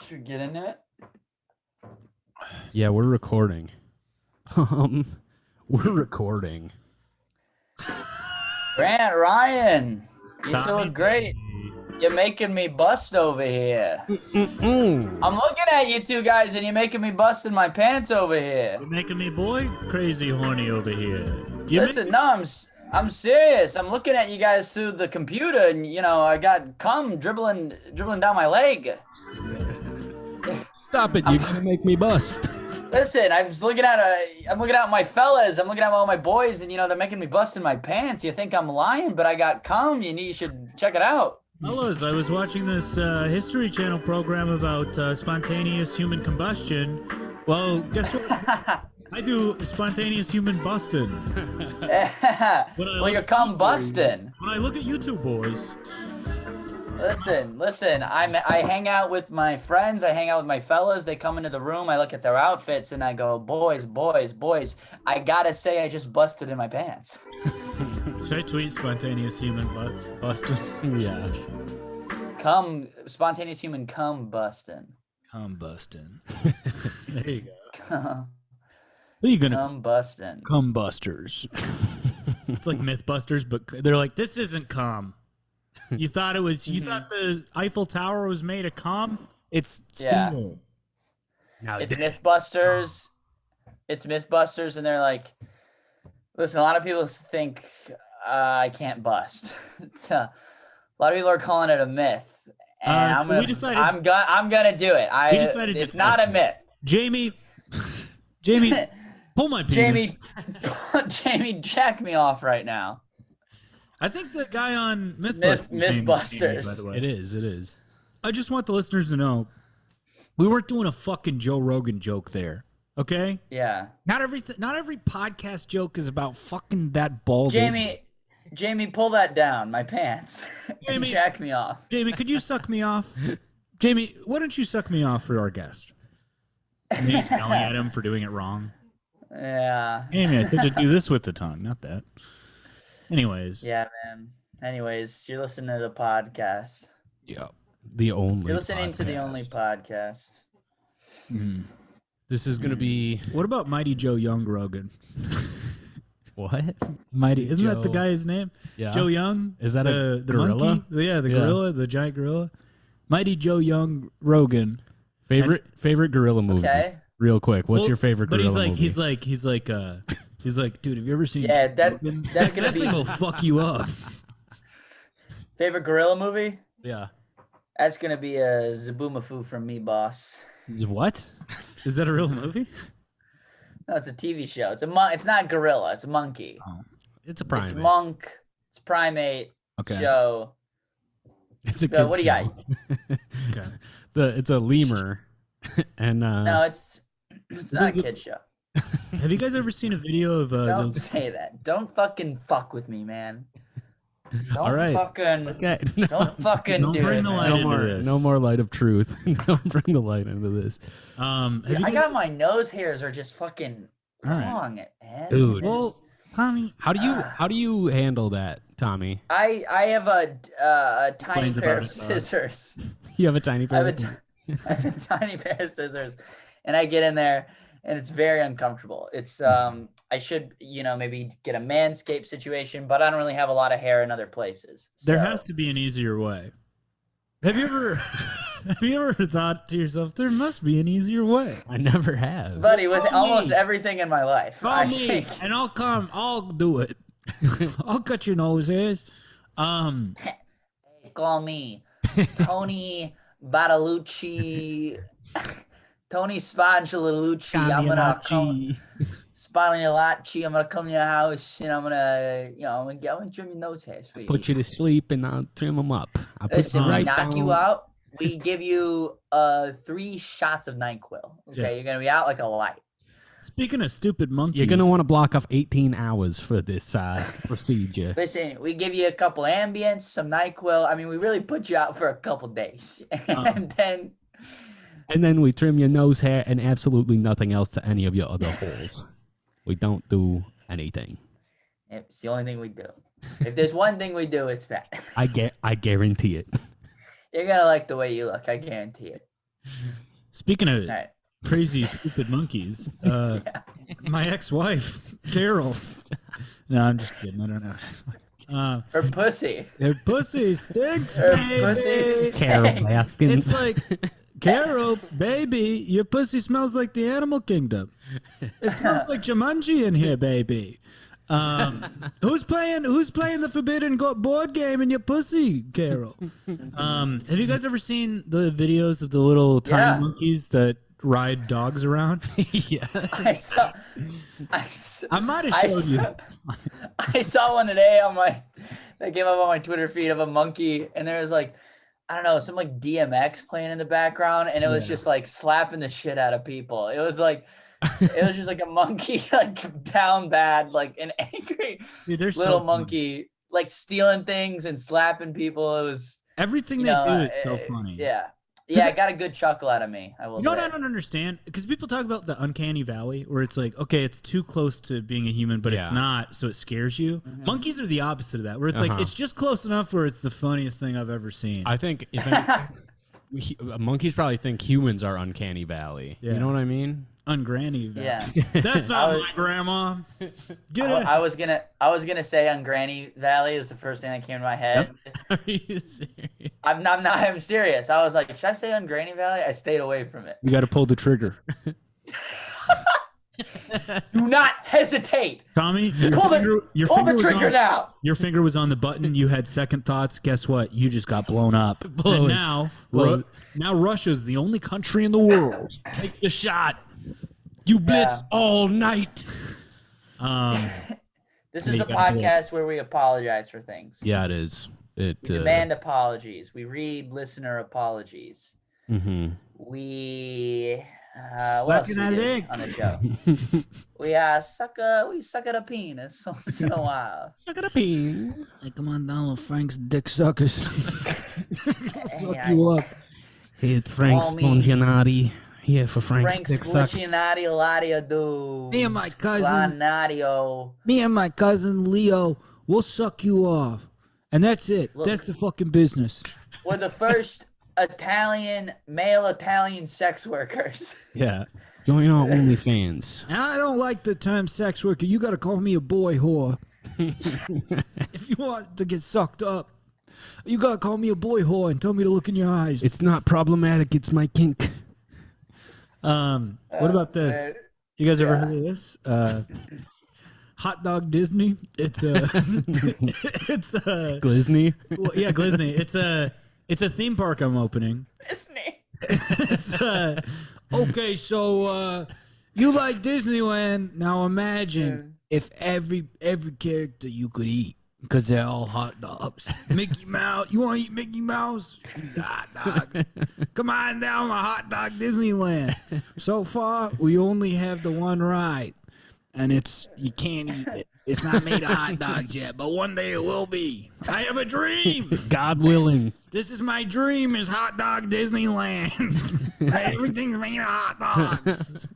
Should we get into it? Yeah, we're recording. We're recording. Grant, Ryan, you two Tommy look great. You're making me bust over here. Mm-mm. I'm looking at you two guys and you're making me bust in my pants over here. You're making me boy crazy horny over here. Listen, no, I'm serious. I'm looking at you guys through the computer and, you know, I got cum dribbling down my leg. Stop it, you're gonna make me bust. Listen, I'm looking at my fellas. I'm looking at all my boys and, you know, they're making me bust in my pants. You think I'm lying, but I got cum. You should check it out. Fellas, I was watching this History Channel program about spontaneous human combustion. Well, guess what? I do spontaneous human busting. Well, you're cum busting. When I look at YouTube boys. Listen. I hang out with my friends. I hang out with my fellas. They come into the room. I look at their outfits and I go, boys. I gotta say, I just busted in my pants. Should I tweet spontaneous human busting? Yeah. Spontaneous human cum busting. Cum busting. There you go. Cum Who are you gonna busting. cum busters? It's like Mythbusters, but they're like, this isn't cum. You thought it was. You thought the Eiffel Tower was made of cum? It's steel. Yeah. It's Mythbusters. It's Mythbusters, and they're like, listen. A lot of people think I can't bust. A lot of people are calling it a myth, and So we decided. I'm gonna do it. It's not a myth. Jamie, pull my penis. Jamie, jack me off right now. I think the guy on Mythbusters. By the way. It is. I just want the listeners to know we weren't doing a fucking Joe Rogan joke there. Okay? Yeah. Not every podcast joke is about fucking that bald. Jamie, pull that down, my pants. Jamie, jack me off. Jamie, could you suck me off? Jamie, why don't you suck me off for our guest? Me yelling at him for doing it wrong. Yeah. Jamie, I said to do this with the tongue, not that. Anyways. Yeah, man. Anyways, you're listening to the podcast. Yeah. The only. You're listening to the only podcast. This is gonna be. What about Mighty Joe Young Rogan? What? Mighty, isn't that the guy's name? Yeah. Joe Young? Is that the gorilla? monkey? Yeah, the gorilla, the giant gorilla. Mighty Joe Young Rogan. Favorite gorilla movie? Okay. Real quick, what's your favorite gorilla movie? But he's like, dude, have you ever seen? Yeah, that's gonna be. Will fuck you up. Favorite gorilla movie? Yeah. That's gonna be a Zaboomafoo from me, boss. What? Is that a real movie? No, it's a TV show. It's not gorilla. It's a monkey. Oh, It's a primate. It's monk. It's primate. okay. Show. It's a So what do you got? Okay. It's a lemur, and No, it's not a kid show. Have you guys ever seen a video of Don't say that. Don't fucking fuck with me, man. Don't all right. fucking. Okay. Don't fucking Don't do bring it. the man. light into this. No more light of truth. Don't bring the light into this. I got my nose hairs are just fucking All right. long, man. Dude. Well, Tommy, How do you handle that, Tommy? I have a tiny Complains pair about of his dog. scissors. You have a tiny I pair. have a tiny pair of scissors, and I get in there, and it's very uncomfortable. It's I should maybe get a manscaped situation, but I don't really have a lot of hair in other places. there so- has to be an easier way. Have you ever thought to yourself, there must be an easier way? I never have. buddy, with Call almost me. everything in my life. Call I me, think. and I'll do it. I'll cut your nose hairs. Call me Tony Badalucci. Tony Spagnuolucci. I'm gonna come. Spagnuolucci. I'm gonna come to your house and I'm gonna trim your nose hairs for you. Put you to sleep and I'll trim them up. I'll put Listen, them we right knock down. you out. We give you 3 shots of NyQuil. Okay, Yeah. you're gonna be out like a light. Speaking of stupid monkeys, You're gonna want to block off 18 hours for this procedure. Listen, we give you a couple Ambients, some NyQuil. I mean, we really put you out for a couple days, and then And then we trim your nose hair and absolutely nothing else to any of your other holes. We don't do anything. it's the only thing we do. If there's one thing we do, it's that. I guarantee it. You're gonna like the way you look. I guarantee it. Speaking of right. crazy, stupid monkeys, Yeah. my ex-wife, Carol. No, I'm just kidding. I don't know. Her pussy. Her pussy stinks, Her baby. pussy stinks. Carol Baskin. It's like, Carol, baby, your pussy smells like the animal kingdom. It smells like Jumanji in here, baby. Who's playing the forbidden board game in your pussy, Carol? Have you guys ever seen the videos of the little tiny monkeys that ride dogs around? Yeah. I might have showed you this. I saw one today that came up on my Twitter feed of a monkey, and there was like, I don't know, some like DMX playing in the background, and it was just like slapping the shit out of people. It was just like a monkey like down bad, like an angry little monkey like stealing things and slapping people. It was everything they do is so funny. Yeah. Yeah, it got a good chuckle out of me. I will say. You know what I don't understand? Because people talk about the uncanny valley, where it's like, okay, it's too close to being a human, but it's not, so it scares you. Mm-hmm. Monkeys are the opposite of that, where it's like, it's just close enough where it's the funniest thing I've ever seen. I think if anything, monkeys probably think humans are uncanny valley. Yeah. You know what I mean? Ungranny valley. Yeah. That's not my grandma. Get it. I was gonna say Ungranny Valley is the first thing that came to my head. Are you serious? I'm serious. I was like, should I say Ungranny Valley? I stayed away from it. You got to pull the trigger. Do not hesitate. Tommy, pull the trigger now. Your finger was on the button. You had second thoughts. Guess what? You just got blown up. And now Russia's the only country in the world. Take the shot. You blitz all night. This is the podcast where we apologize for things. Yeah, it is. We demand apologies. We read listener apologies. Mm-hmm. We what else we did on the show? We suck at a penis once in a while. Suck at a penis. Hey, come on down with Frank's dick suckers. Suck you up. Hey, it's Frank Spongianati. Here for Frank's dick sucker. Me and my cousin Leo, we'll suck you off. And that's it. Look, that's the fucking business. We're the first male Italian sex workers. Yeah. Join our OnlyFans. And I don't like the term sex worker. You got to call me a boy whore. If you want to get sucked up, you got to call me a boy whore and tell me to look in your eyes. It's not problematic. It's my kink. What about this? You guys ever heard of this? Hot Dog Disney. It's Glisney. Well, yeah, Glisney. It's a theme park I'm opening. Disney. Okay, so you like Disneyland. Now imagine if every character you could eat, because they're all hot dogs. Mickey Mouse. You want to eat Mickey Mouse? Eat a hot dog. Come on down to Hot Dog Disneyland. So far, we only have the one ride, and you can't eat it. It's not made of hot dogs yet, but one day it will be. I have a dream. God willing. This is my dream, is Hot Dog Disneyland. Everything's made of hot dogs.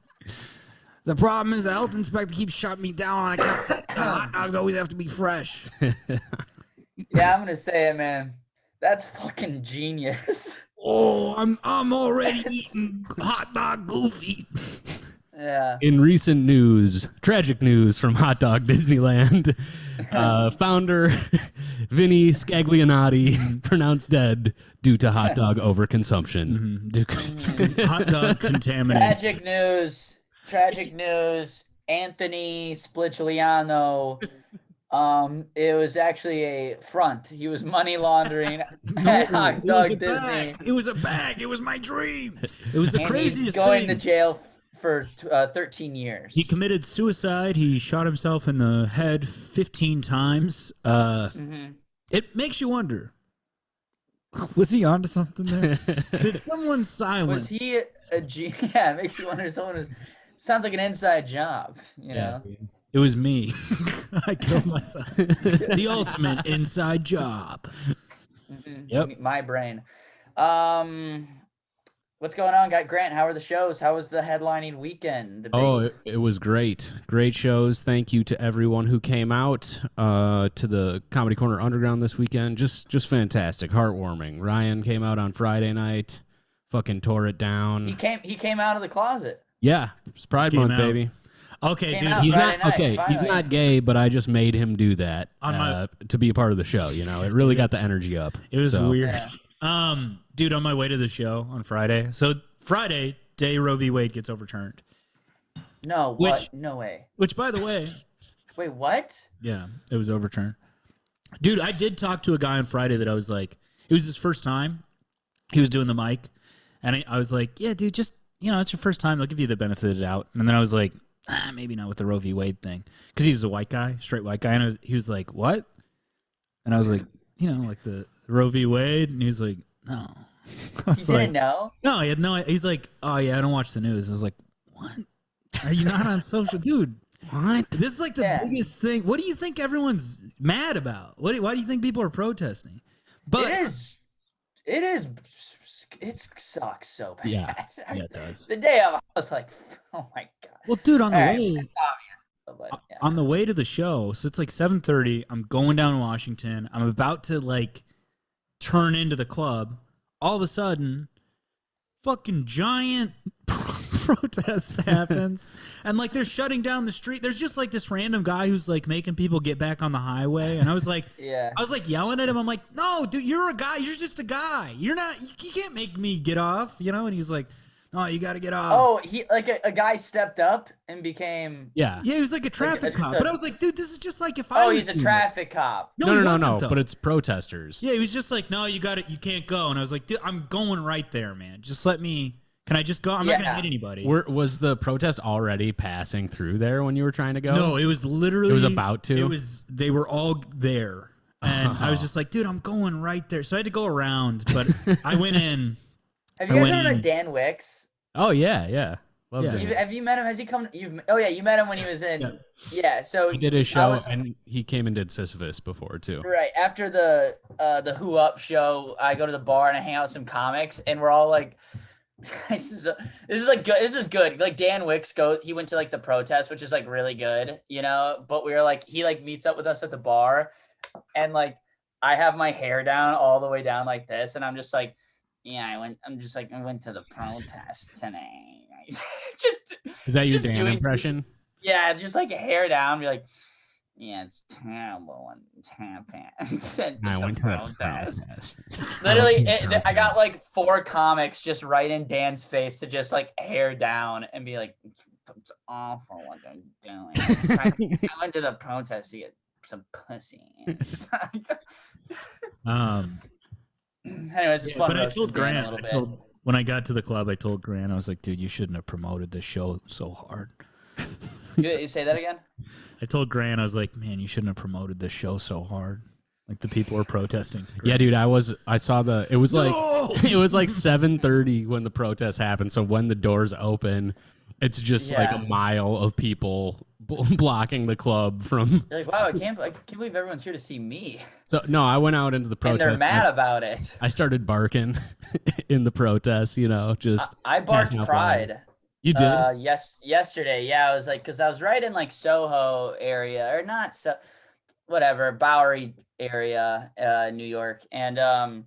The problem is the health inspector keeps shutting me down. Hot dogs always have to be fresh. Yeah, I'm gonna say it, man. That's fucking genius. Oh, I'm already eating hot dog Goofy. Yeah. In recent news, tragic news from Hot Dog Disneyland, founder Vinny Scaglionati pronounced dead due to hot dog overconsumption. Hot dog contamination. Tragic news. Anthony Splitchliano. It was actually a front. He was money laundering at Hot Dog Disney. It was a bag. It was my dream. It was the craziest thing. He's going to jail for 13 years. He committed suicide. He shot himself in the head 15 times. It makes you wonder. Was he onto something there? Did someone silent? Was he a G? Yeah, it makes you wonder. Sounds like an inside job, you know? It was me. I killed myself. The ultimate inside job. Yep. My brain. What's going on, Grant? How are the shows? How was the headlining weekend? It was great. Great shows. Thank you to everyone who came out to the Comedy Corner Underground this weekend. Just fantastic. Heartwarming. Ryan came out on Friday night. fucking tore it down. He came out of the closet. Yeah, it's Pride Month, baby. Okay, Came dude. out He's Friday not night, okay. He's finally. not gay, but I just made him do that On to be a part of the show. You know, it really got the energy up. It was So, weird. Yeah. Dude, on my way to the show on Friday. So Friday, day Roe v. Wade gets overturned. No, what? No way. Which, by the way, Wait, what? yeah, it was overturned. Dude, I did talk to a guy on Friday that I was like, it was his first time. He was doing the mic. And I was like, yeah, dude, just, it's your first time. They'll give you the benefit of the doubt. And then I was like, maybe not with the Roe v. Wade thing. Because he was a white guy, straight white guy. And he was like, what? And I was like, like the Roe v. Wade. And he was like, no. He didn't know? No, he had no. He's like, oh, yeah, I don't watch the news. I was like, what? Are you not on social? Dude, what? This is like the biggest thing. What do you think everyone's mad about? Why do you think people are protesting? But it sucks so bad. Yeah, it does. The day of, I was like, oh my God. Well, dude, on the All way, right, obvious, but, yeah. on the way to the show, so it's like 7:30. I'm going down to Washington. I'm about to like turn into the club. All of a sudden, fucking giant protest happens, and like they're shutting down the street. There's just like this random guy who's like making people get back on the highway, and I was like, yeah, I was like yelling at him. I'm like, no, dude, you're a guy. You're just a guy. You can't make me get off, And he's like, no, you got to get off. Oh, he like a guy stepped up and became. Yeah, he was like a traffic cop. But I was like, dude, this is just like if he's a traffic cop. No. But it's protesters. Yeah, he was just like, no, you got it. You can't go. And I was like, dude, I'm going right there, man. Just let me. Can I just go? I'm not going to hit anybody. Was the protest already passing through there when you were trying to go? No, it was literally. It was about to. They were all there. And I was just like, dude, I'm going right there. So I had to go around, but I went in. Have you guys heard of Dan Wicks? Oh, yeah. Love Dan. Have you met him? Has he come? You met him when he was in. Yeah, so he did his show, and he came and did Sisyphus before, too. Right. After the Who Up show, I go to the bar and I hang out with some comics, and we're all like, this is good. Like Dan Wicks he went to like the protest, which is like really good, but we were like, he like meets up with us at the bar, and like I have my hair down all the way down like this, and I'm just like, I went to the protest today. Is that your Dan impression? Yeah, just like hair down, be like, yeah, it's terrible and happened. I went to the protest. Literally, I got like 4 comics just right in Dan's face to just like hair down and be like, it's awful what they're doing. I went to the protest to get some pussy. Anyways, it's fun. But I told Grant, when I got to the club, I told Grant, I was like, dude, you shouldn't have promoted this show so hard. You say that again? I told Grant, I was like, man, you shouldn't have promoted this show so hard. Like the people were protesting. Yeah, dude, it was like 7:30 when the protest happened. So when the doors open, it's just like a mile of people blocking the club from. You're like, wow, I can't believe everyone's here to see me. So no, I went out into the protest. And they're mad about it. I started barking in the protest, just. I barked pride. You did? Yesterday. Yeah, I was like, because I was right in like Soho area, or not so, whatever, Bowery area, New York, and I'm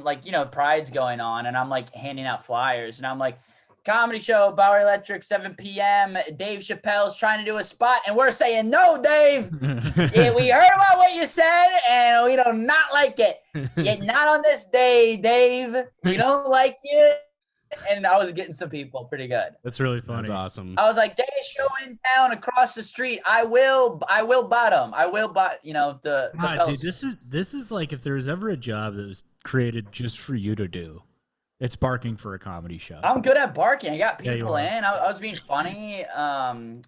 like, Pride's going on, and I'm like handing out flyers, and I'm like, comedy show, Bowery Electric, 7 p.m. Dave Chappelle's trying to do a spot, and we're saying, no, Dave. Yeah, we heard about what you said, and we do not like it. Yet not on this day, Dave. We don't like you. And I was getting some people pretty good. That's really funny. That's awesome. I was like, Dave show in town across the street. I will bottom. I will the dude, this is like if there was ever a job that was created just for you to do. It's barking for a comedy show. I'm good at barking. I got people in. I was being funny.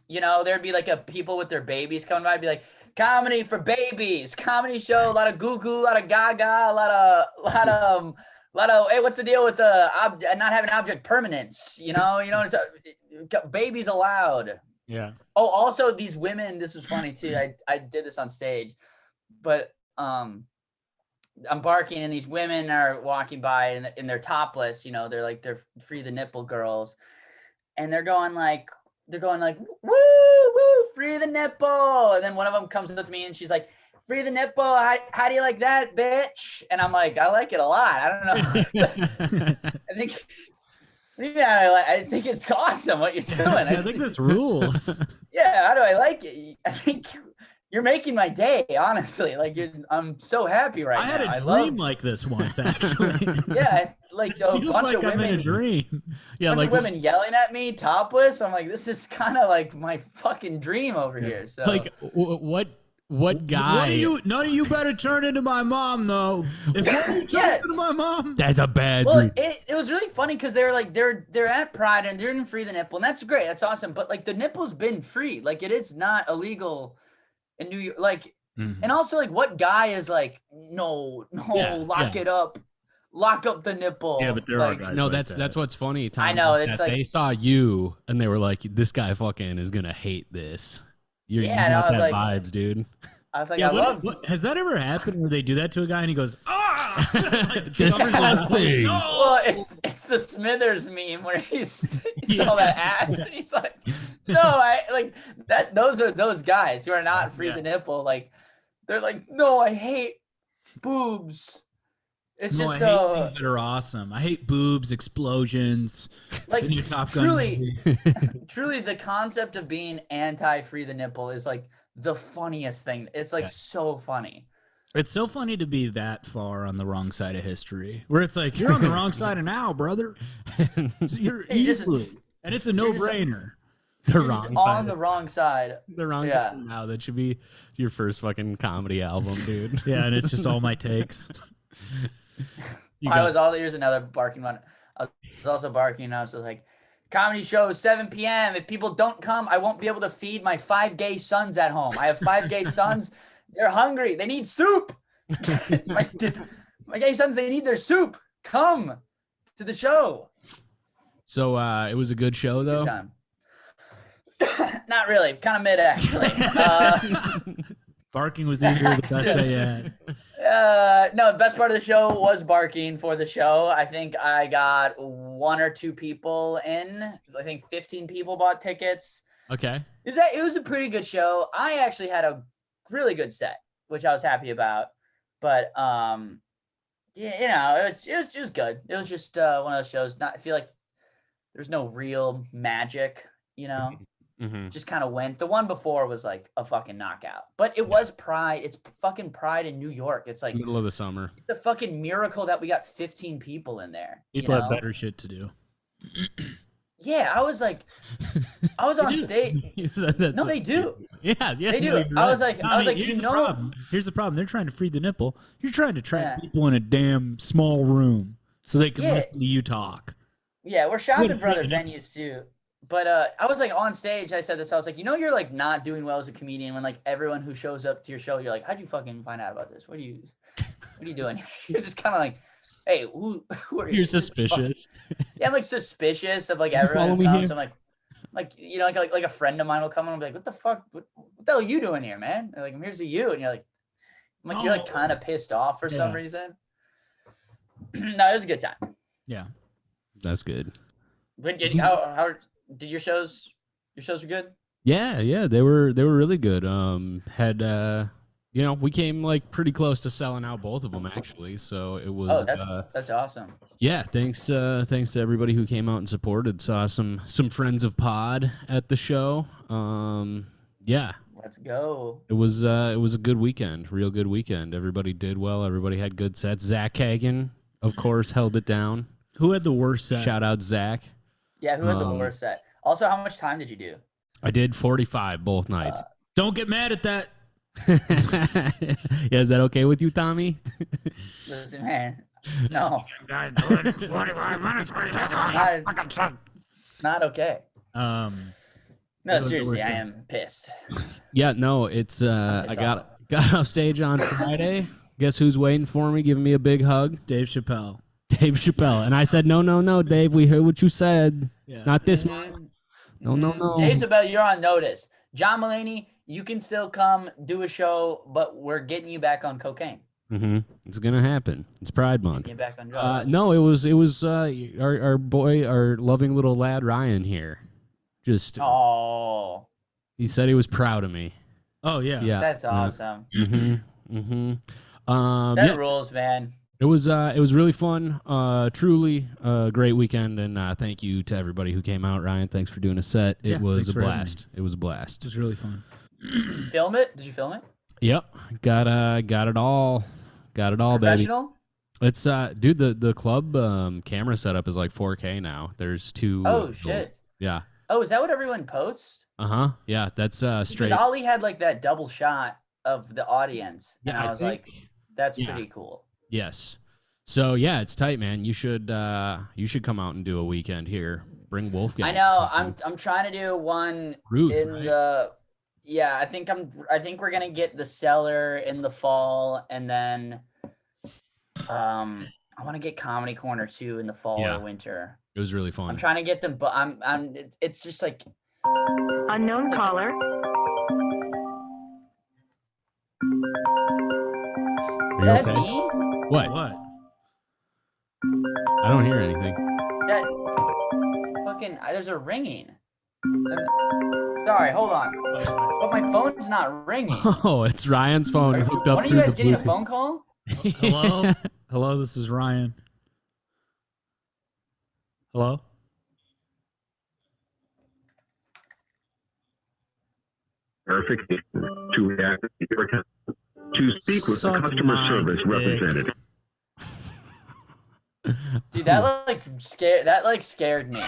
There'd be like people with their babies coming by. I'd be like, comedy for babies, comedy show, a lot of goo-goo, a lot of gaga, a lot of hey, what's the deal with not having object permanence? It's babies allowed. Yeah. Oh, also these women. This was funny too. I did this on stage, but I'm barking and these women are walking by and they're topless. They're free the nipple girls, and they're going like woo woo free the nipple, and then one of them comes up to me and she's like, free the nipple. How do you like that, bitch? And I'm like, I like it a lot. I don't know. I think. Yeah, I think it's awesome what you're doing. I think this rules. Yeah, how do I like it? I think you're making my day, honestly. Like I'm so happy right now. I had a dream like this once, actually. Yeah, like a bunch of women. I'm in a dream. Yeah, like women yelling at me topless. I'm like, this is kind of like my fucking dream over here. So like, what guy? None of you better turn into my mom, though. If one turns into my mom, that's a bad dream. It was really funny because they were like they're at Pride and they're gonna free the nipple, and that's great, that's awesome. But like the nipple's been free, like it is not illegal in New York. Like, and also like what guy is like, no, lock it up. Lock up the nipple. Yeah, but there like, are guys. No, like that's what's funny, Tom. I know, it's like they saw you and they were like, "This guy fucking is gonna hate this." You and got I was that like, vibes, dude. I was like, I love. Has that ever happened where they do that to a guy and he goes, "Ah!" Disgusting. No! Well, it's the Smithers meme where he's all that ass and he's like, no, I like that. Those are those guys who are not free the nipple. Like they're like, no, I hate boobs. It's just I hate things that are awesome. I hate boobs, explosions. Like new Top Gun truly, the concept of being anti-free the nipple is like the funniest thing. It's like so funny. It's so funny to be that far on the wrong side of history, where it's like you're on the wrong side of now, brother. So you're easily, and it's a no-brainer. The wrong side. On the wrong side. The wrong side. Now that should be your first fucking comedy album, dude. Yeah, and it's just all my takes. Here's another barking one. I was also barking, and I was just like, comedy show 7 p.m. If people don't come, I won't be able to feed my 5 gay sons at home. I have 5 gay sons. They're hungry. They need soup. my gay sons, they need their soup. Come to the show. So it was a good show, though? Good time. Not really. Kind of mid, actually. Barking was easier the best I had. No, the best part of the show was barking for the show. I think I got 1 or 2 people in. I think 15 people bought tickets. Okay. It was a pretty good show. I actually had a really good set, which I was happy about. But yeah, it was just good. It was just one of those shows. I feel like there's no real magic, just kind of went. The one before was like a fucking knockout, but it was Pride. It's fucking Pride in New York. It's like middle of the summer. It's a fucking miracle that we got 15 people in there. People have better shit to do. Yeah, I was on stage. No, they do. Yeah, they do. Right. I was like, here's the problem. They're trying to free the nipple. You're trying to trap people in a damn small room so they can listen to you talk. Yeah, we're shopping for other venues too. But I was like on stage. I said this. I was like, you're like not doing well as a comedian when like everyone who shows up to your show, you're like, how'd you fucking find out about this? What are you doing? You're just kind of like, hey, who are you? You're suspicious. Yeah, I'm like suspicious of like everyone who comes. I'm like like a friend of mine will come and I'll be like, what the fuck? What the hell are you doing here, man? They're like, I'm here to see you, and you're like, you're like kind of pissed off for some reason. No, it was a good time. Yeah, that's good. But how did your shows? Your shows were good. Yeah, they were really good. We came like pretty close to selling out both of them actually. So it was. Oh, that's awesome. Yeah, thanks to everybody who came out and supported. Saw some friends of Pod at the show. Yeah. Let's go. It was a good weekend, real good weekend. Everybody did well. Everybody had good sets. Zach Hagen, of course, held it down. Who had the worst set? Shout out Zach. Yeah, who had the worst set? Also, how much time did you do? I did 45 both nights. Don't get mad at that. Yeah, is that okay with you, Tommy? Listen, man. No. 45 minutes. Not okay. No, seriously, I am pissed. Yeah, no, it's I got off stage on Friday. Guess who's waiting for me, giving me a big hug? Dave Chappelle. And I said, no, Dave, we heard what you said. Yeah. Not this month. No. Dave Chappelle, you're on notice. John Mulaney, you can still come do a show, but we're getting you back on cocaine. Mm-hmm. It's gonna happen. It's Pride Month. Get back on drugs. No, it was our boy, our loving little lad Ryan here. Just he said he was proud of me. Oh yeah, that's awesome. Mm-hmm. Mm-hmm. That rules, man. It was really fun. Truly a great weekend, and thank you to everybody who came out. Ryan, thanks for doing a set. It was a blast. It was a blast. It was really fun. Film it? Did you film it? Yep. Got it all. Got it all, baby. Professional? It's dude, the club camera setup is like 4K now. There's 2. Oh shit. Yeah. Oh, is that what everyone posts? Yeah, that's straight. Because Ollie had like that double shot of the audience, and I was like, that's pretty cool. Yes. So yeah, it's tight, man. You should come out and do a weekend here. Bring Wolfgang. I know. I'm trying to do one the. Yeah, I think we're gonna get the Cellar in the fall, and then I want to get Comedy Corner too in the fall or winter. It was really fun. I'm trying to get them, but it's just like unknown caller. Is that me? What? I don't hear anything. That fucking there's a ringing. Sorry, hold on. But my phone's not ringing. Oh, it's Ryan's phone hooked up. When are you guys getting a phone call? Hello? Hello, this is Ryan. Hello? Verification to react to speak with the customer service representative. Dude, that scared me.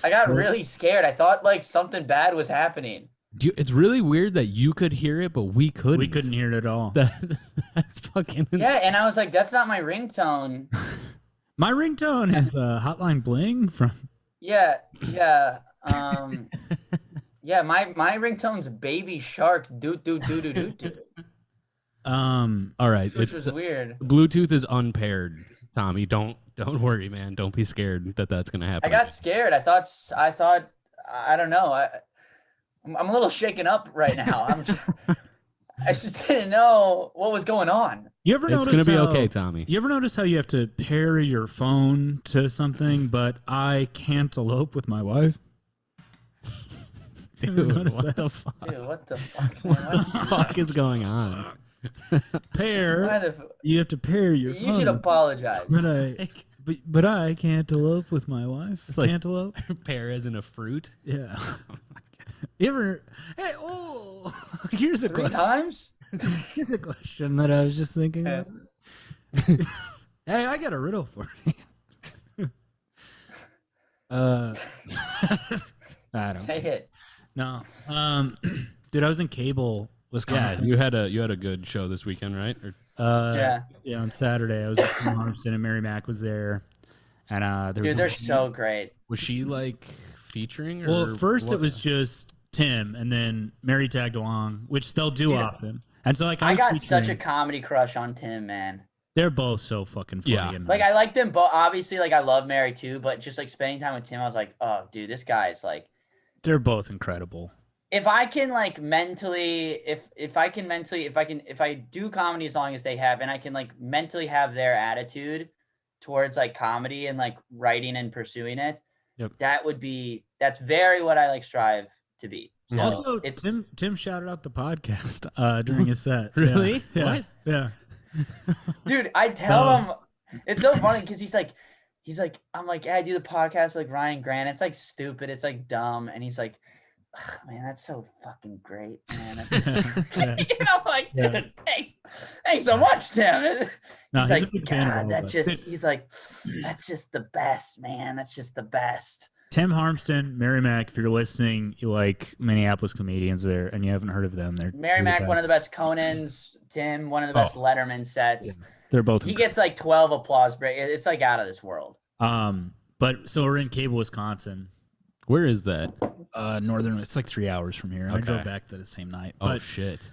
I got really scared. I thought like something bad was happening. It's really weird that you could hear it, but we couldn't. We couldn't hear it at all. That's fucking insane. Yeah, and I was like, that's not my ringtone. My ringtone is Hotline Bling from. Yeah. Yeah, my ringtone's Baby Shark doot doot doot doot doot doot. All right, which was weird. Bluetooth is unpaired, Tommy. Don't worry, man. Don't be scared that that's gonna happen. I got scared. I thought I don't know. I'm a little shaken up right now. I just didn't know what was going on. You ever notice it's gonna be okay, Tommy. You ever notice how you have to pair your phone to something, but I cantaloupe with my wife? Dude, what the fuck? Dude, what the fuck? What the fuck is going on? Pair. You have to pair your phone. You should apologize. But I cantaloupe with my wife. It's like cantaloupe. Pear as in a fruit. Yeah. You ever? Hey, here's a Three question. times? Here's a question that I was just thinking of. Hey, I got a riddle for you. I don't. Say it. No. Dude, I was in Cable, Wisconsin. Yeah, you had a good show this weekend, right? Yeah, on Saturday I was at Tim Harmston and Mary Mac was there, and there was. Dude, they're so great. Was she like featuring? Well, first it was just Tim, and then Mary tagged along, which they'll do often. And so like I got such a comedy crush on Tim, man. They're both so fucking funny. Yeah. Like I like them both. Obviously, like I love Mary too, but just like spending time with Tim, I was like, oh, dude, this guy is like. They're both incredible. If I can like mentally, if I do comedy as long as they have, and I can like mentally have their attitude towards like comedy and like writing and pursuing it, that's very what I like strive to be. So also, Tim shouted out the podcast during his set. Really? Yeah. What? Yeah. Dude, I tell him it's so funny because he's like, I'm like, yeah, I do the podcast with like Ryan Grant. It's like stupid. It's like dumb. And he's like, oh, man, that's so fucking great, man. I'm like, dude, thanks so much, Tim. No, he's like, God, he's like, that's just the best, man. That's just the best. Tim Harmston, Mary Mac, if you're listening, you like Minneapolis comedians there, and you haven't heard of them. Mary Mac, one of the best Conans. Tim, one of the best Letterman sets. Yeah. They're both. He gets like 12 applause break. It's like out of this world. But so we're in Cable, Wisconsin. Where is that? Northern. It's like 3 hours from here. Okay. I drove back the same night. Oh shit.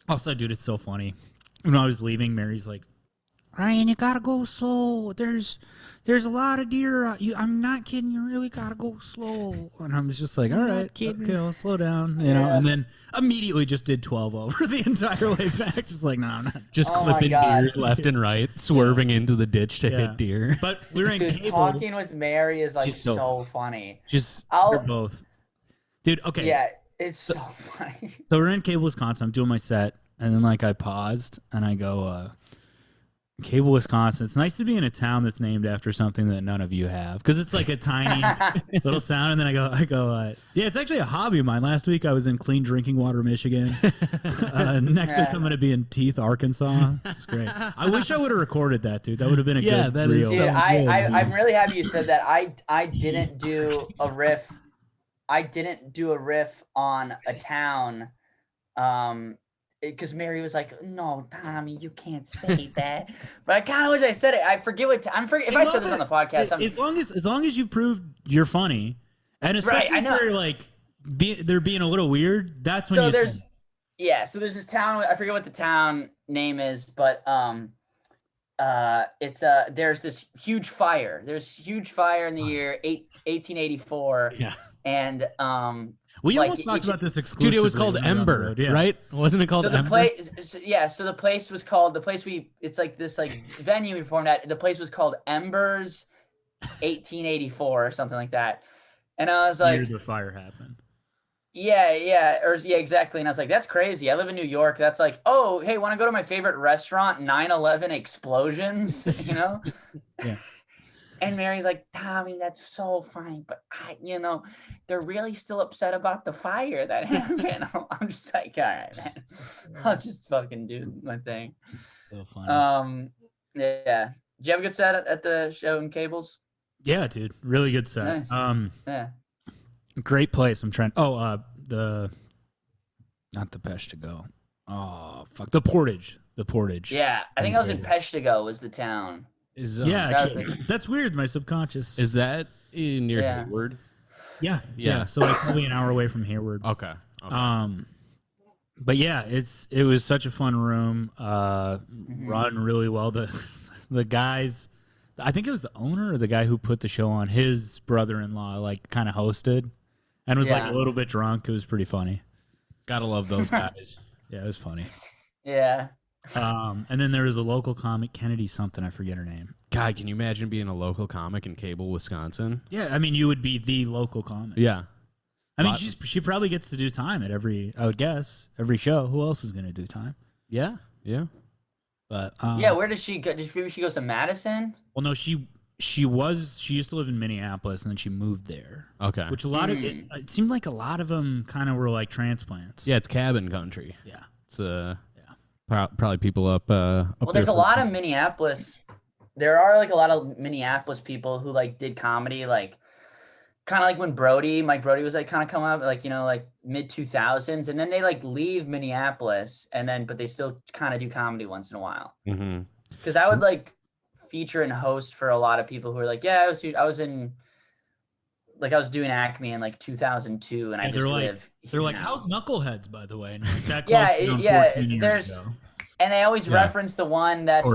Also, dude, it's so funny. When I was leaving, Mary's like, Ryan, you gotta go slow. There's a lot of deer. I'm not kidding. You really gotta go slow. And I was just like, all right, okay, I'll slow down. You know, and then immediately just did 12 over the entire way back. Just like, no, I'm not. Just clipping deers left and right, swerving into the ditch to hit deer. But we were in Cable. Talking with Mary is like so funny. They're both. Dude, okay. Yeah. It's so funny. So we're in Cable, Wisconsin. I'm doing my set, and then like I paused and I go, Cable, Wisconsin. It's nice to be in a town that's named after something that none of you have, because it's like a tiny little town. And then I go, yeah, it's actually a hobby of mine. Last week I was in Clean Drinking Water, Michigan. Next week I'm going to be in Teeth, Arkansas. It's great. I wish I would have recorded that, dude. That would have been a good reel. Dude, I'm really happy you said that. I didn't do a riff. I didn't do a riff on a town. Because Mary was like, "No, Tommy, you can't say that." But I kind of wish I said it. I forget what if I said this on the podcast. As long as you've proved you're funny, and especially right, if they're like they're being a little weird. That's when. So there's this town. I forget what the town name is, but there's this huge fire. There's huge fire in the year 1884. Yeah. And we almost talked about this exclusively. Dude, it was called Ember, right? Wasn't it called Ember? So the place was called it's like this like venue we performed at. The place was called Embers 1884 or something like that. And I was like, the fire happened. Yeah, exactly. And I was like, that's crazy. I live in New York. That's like, oh, hey, want to go to my favorite restaurant, 9/11 explosions, you know? Yeah. And Mary's like, Tommy, that's so funny, but they're really still upset about the fire that happened. I'm just like, all right, man, I'll just fucking do my thing. So funny. Yeah. Did you have a good set at the show in Cables? Yeah, dude, really good set. Nice. Yeah. Great place. I'm trying. Oh, not the Peshtigo. Oh, fuck, the Portage. The Portage. Yeah, I think I was in Peshtigo was the town. Actually, that's weird. My subconscious. Is that near Hayward? Yeah. So like probably an hour away from Hayward. Okay. But yeah, it was such a fun room. Run really well. The guys, I think it was the owner or the guy who put the show on. His brother-in-law like kind of hosted, and was like a little bit drunk. It was pretty funny. Gotta love those guys. Yeah, it was funny. Yeah. And then there was a local comic, Kennedy something, I forget her name. God, can you imagine being a local comic in Cable, Wisconsin? Yeah, I mean, you would be the local comic. Yeah. I mean, she probably gets to do time at every show. Who else is going to do time? Yeah. But where does she go? Maybe she goes to Madison? Well, no, she used to live in Minneapolis and then she moved there. Okay. Which it seemed like a lot of them kind of were like transplants. Yeah, it's cabin country. Yeah. It's probably people up well, there's a lot of Minneapolis. There are like a lot of Minneapolis people who like did comedy, like kind of like when Mike Brody was like kind of coming up, like, like mid 2000s, and then they like leave Minneapolis but they still kind of do comedy once in a while. Mm-hmm. Because I would like feature and host for a lot of people who are like, yeah, I was doing Acme in like 2002, and I just live. They're like, how's Knuckleheads, by the way? And like, that there's, and they always reference the one that's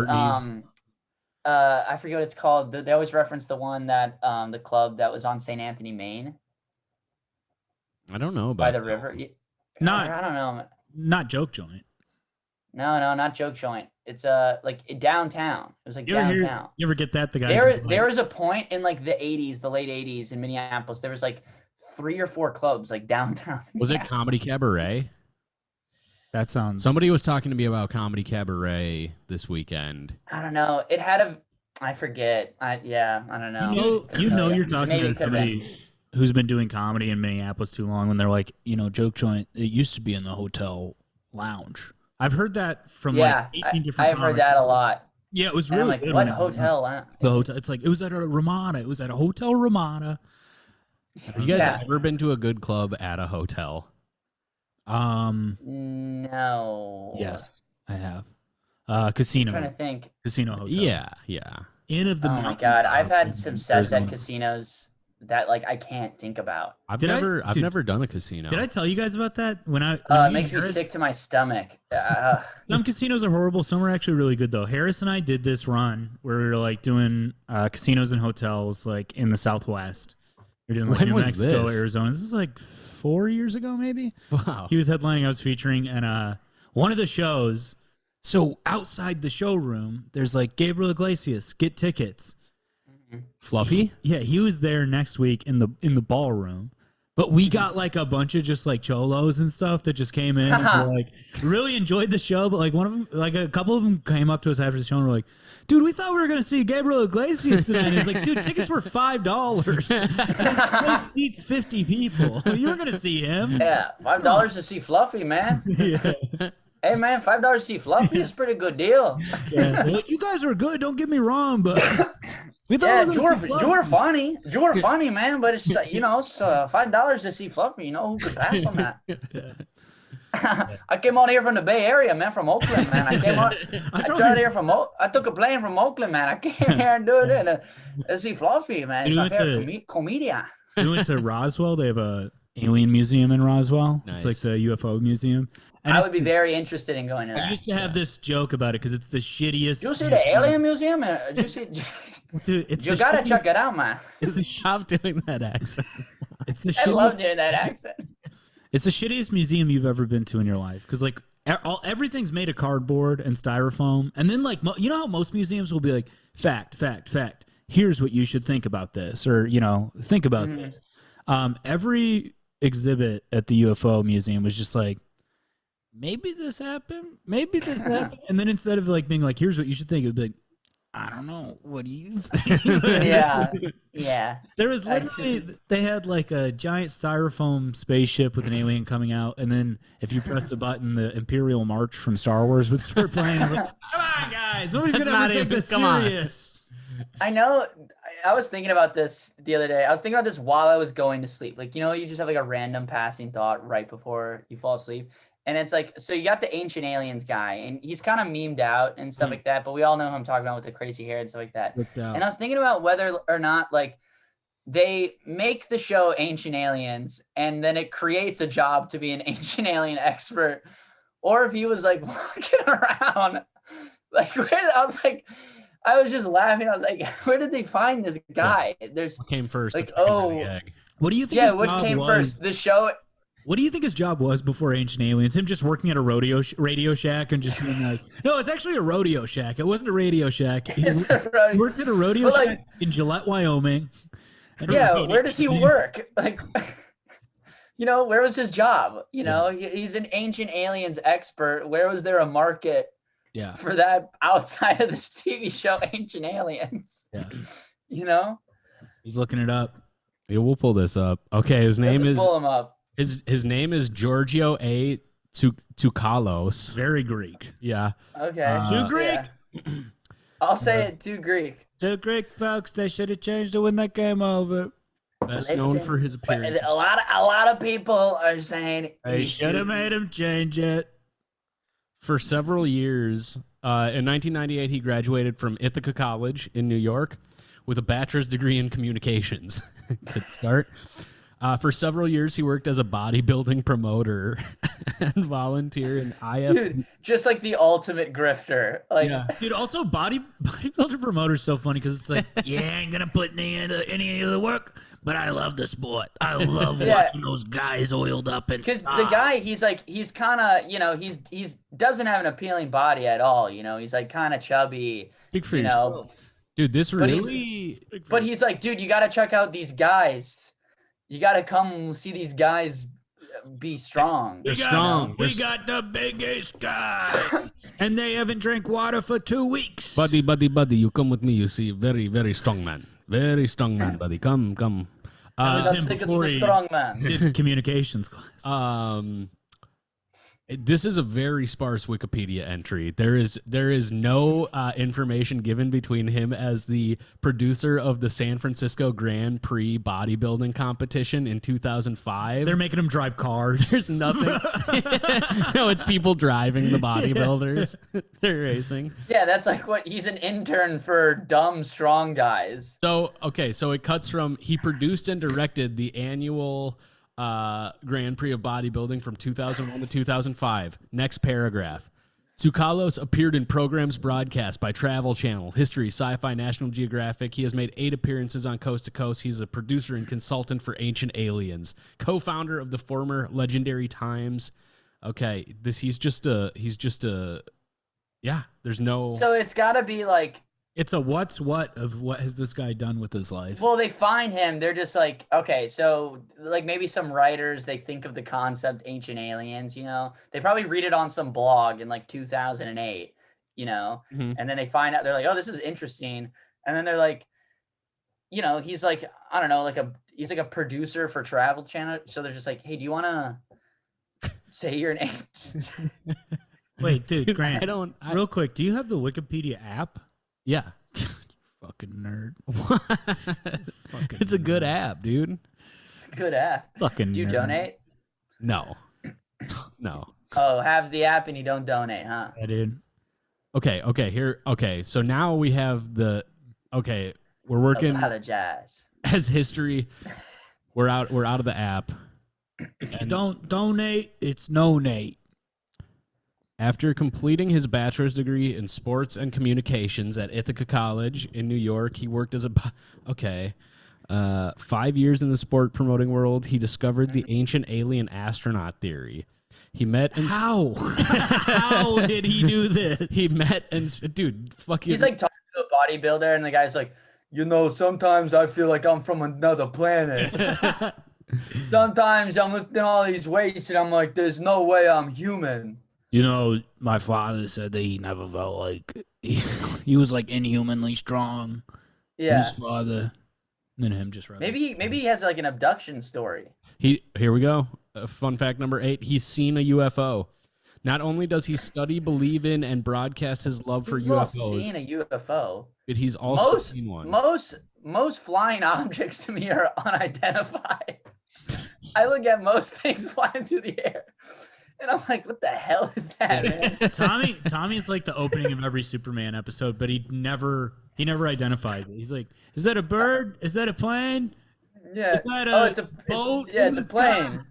I forget what it's called. They always reference the one that the club that was on St. Anthony, Maine. I don't know about by the river. I don't know. Not Joke Joint. No, not Joke Joint. It's like downtown. It was like downtown. You ever get that? The guys. There was a point in like the late 80s in Minneapolis. There was like 3 or 4 clubs like downtown. Was it Comedy Cabaret? That sounds. Somebody was talking to me about Comedy Cabaret this weekend. I don't know. It had I forget. I don't know. You're talking to somebody who's been doing comedy in Minneapolis too long. When they're like, Joke Joint. It used to be in the hotel lounge. I've heard that from like 18 different. I've heard that a lot. Yeah, it was really good. What hotel? The hotel. It's like it was at a Ramada. It was at a Hotel Ramada. Have you guys ever been to a good club at a hotel? No. Yes, I have. Casino. I'm trying to think. Casino hotel. Yeah. Inn of the. Oh my God, I've had some sets at casinos that like I can't think about. I've never done a casino. Did I tell you guys about that? It makes me sick to my stomach. Some casinos are horrible. Some are actually really good though. Harris and I did this run where we were like doing casinos and hotels like in the Southwest. We were doing like New Mexico, Arizona. This is like 4 years ago, maybe. Wow. He was headlining. I was featuring, and one of the shows. So outside the showroom, there's like Gabriel Iglesias. Get tickets. Fluffy? He was there next week in the ballroom, But we got like a bunch of just like cholos and stuff that just came in and were like really enjoyed the show. But like one of them, like a couple of them came up to us after the show and were like, dude, we thought we were going to see Gabriel Iglesias tonight. He's like, dude, tickets were $5. This seats 50 people. You were going to see him. Yeah, $5 to see Fluffy, man. Yeah. Hey, man, $5 to see Fluffy is a pretty good deal. Yeah. Like, you guys were good. Don't get me wrong, but we thought Yeah, we were gonna see Fluffy. you're funny. You're funny, man. But it's it's $5 to see Fluffy. You know who could pass on that? I came on here from the Bay Area, man, from Oakland, man. I took a plane from Oakland, man. I came here and do it to see Fluffy, man. It's my favorite comedian. We went to Roswell. They have a alien museum in Roswell. Nice. It's like the UFO museum. And I would be very interested in going to that. I used to have this joke about it because it's the shittiest. Did you see the alien museum? Did you see? Dude, You gotta check it out, man. Stop doing that accent. It's the I love shittiest. doing that accent. It's the shittiest museum you've ever been to in your life because like everything's made of cardboard and styrofoam, and then like you know how most museums will be like fact. Here's what you should think about this, or think about this. Every exhibit at the UFO museum was just like, maybe this happened, and then instead of like being like, here's what you should think, it would be like, I don't know, what do you think? Yeah. There was literally, they had like a giant styrofoam spaceship with an alien coming out, and then if you press the button, the Imperial March from Star Wars would start playing. Like, come on, guys, nobody's gonna ever take this serious. I know. I was thinking about this the other day. I was thinking about this while I was going to sleep. Like, you just have like a random passing thought right before you fall asleep. And it's like, so you got the Ancient Aliens guy, and he's kind of memed out and stuff like that, but we all know who I'm talking about with the crazy hair and stuff like that. And I was thinking about whether or not, like, they make the show Ancient Aliens, and then it creates a job to be an ancient alien expert, or if he was, like, walking around, like, I was just laughing. I was like, where did they find this guy? There's What came first? like, What do you think? Yeah, which came first? The show. What do you think his job was before Ancient Aliens? Him just working at a radio shack and just being like, no, it's actually a rodeo shack. It wasn't a radio shack. He worked at a rodeo shack in Gillette, Wyoming. Yeah, where does he work? Like, where was his job? He's an Ancient Aliens expert. Where was there a market for that outside of this TV show, Ancient Aliens? Yeah. He's looking it up. Yeah, we'll pull this up. Okay, his name is. Pull him up. His name is Giorgio A. Toukalos. Very Greek. Yeah. Okay. Too Greek. Yeah. I'll say it too Greek. Too Greek, folks. They should have changed it when they came over. Best known for his appearance. A lot of people are saying they should have made him change it. For several years, in 1998, he graduated from Ithaca College in New York with a bachelor's degree in communications. Good start. For several years, he worked as a bodybuilding promoter and volunteer in IF. Dude, just like the ultimate grifter. Like, dude, also bodybuilder promoter is so funny because it's like, I ain't gonna put any of the work, but I love the sport. I love watching those guys oiled up and stuff. Because the guy, he's kind of, he's doesn't have an appealing body at all. He's like kind of chubby. Speak for yourself. Dude, this really. But he's like, dude, you got to check out these guys. You got to come see these guys be strong. They're strong. We got the biggest guy. And they haven't drank water for 2 weeks. Buddy, you come with me. You see, very, very strong man. Very strong man, buddy. Come. That was him before it's the strong man. Did communications class. This is a very sparse Wikipedia entry. There is no information given between him as the producer of the San Francisco Grand Prix bodybuilding competition in 2005. They're making him drive cars. There's nothing. No, it's people driving the bodybuilders. They're racing. Yeah, that's like he's an intern for dumb strong guys. So it cuts from he produced and directed the annual Grand Prix of bodybuilding from 2001 to 2005. Next paragraph. Toukalos appeared in programs broadcast by Travel Channel, History, Sci-Fi, National Geographic. He has made 8 appearances on Coast to Coast. He's a producer and consultant for Ancient Aliens, co-founder of the former Legendary Times. Okay, he's just a there's no. So it's got to be like It's a what's what of what has this guy done with his life? Well, they find him. They're just like, okay, so like maybe some writers, they think of the concept ancient aliens, you know, they probably read it on some blog in like 2008, you know, and then they find out, they're like, oh, this is interesting. And then they're like, you know, he's like, I don't know, he's like a producer for Travel Channel. So they're just like, hey, do you want to say your name? Wait, dude, Grant, real quick, do you have the Wikipedia app? Yeah. Fucking nerd. It's a good app, dude. It's a good app. Fucking Do you nerd. donate? No. No. Oh, have the app and you don't donate, huh? Yeah, dude. Okay, so now we have we're working Apologize. as history. We're out of the app. If you don't donate, it's no Nate. After completing his bachelor's degree in sports and communications at Ithaca College in New York, he worked as 5 years in the sport promoting world. He discovered the ancient alien astronaut theory. He met and How? How did he do this? he met and dude, fucking. He's like talking to a bodybuilder, and the guy's like, you know, sometimes I feel like I'm from another planet. Sometimes I'm lifting all these weights, and I'm like, there's no way I'm human. You know, my father said that he never felt like he was like inhumanly strong. Yeah. His father, and then him just Maybe he has like an abduction story. Here we go. Fun fact number 8. He's seen a UFO. Not only does he study, believe in, and broadcast his love for UFOs, Seen a UFO. but he's also seen one. Most flying objects to me are unidentified. I look at most things flying through the air, and I'm like, what the hell is that, man? Tommy's like the opening of every Superman episode, but he never identified it. He's like, is that a bird? Is that a plane? Yeah. Is that it's a boat? it's a plane.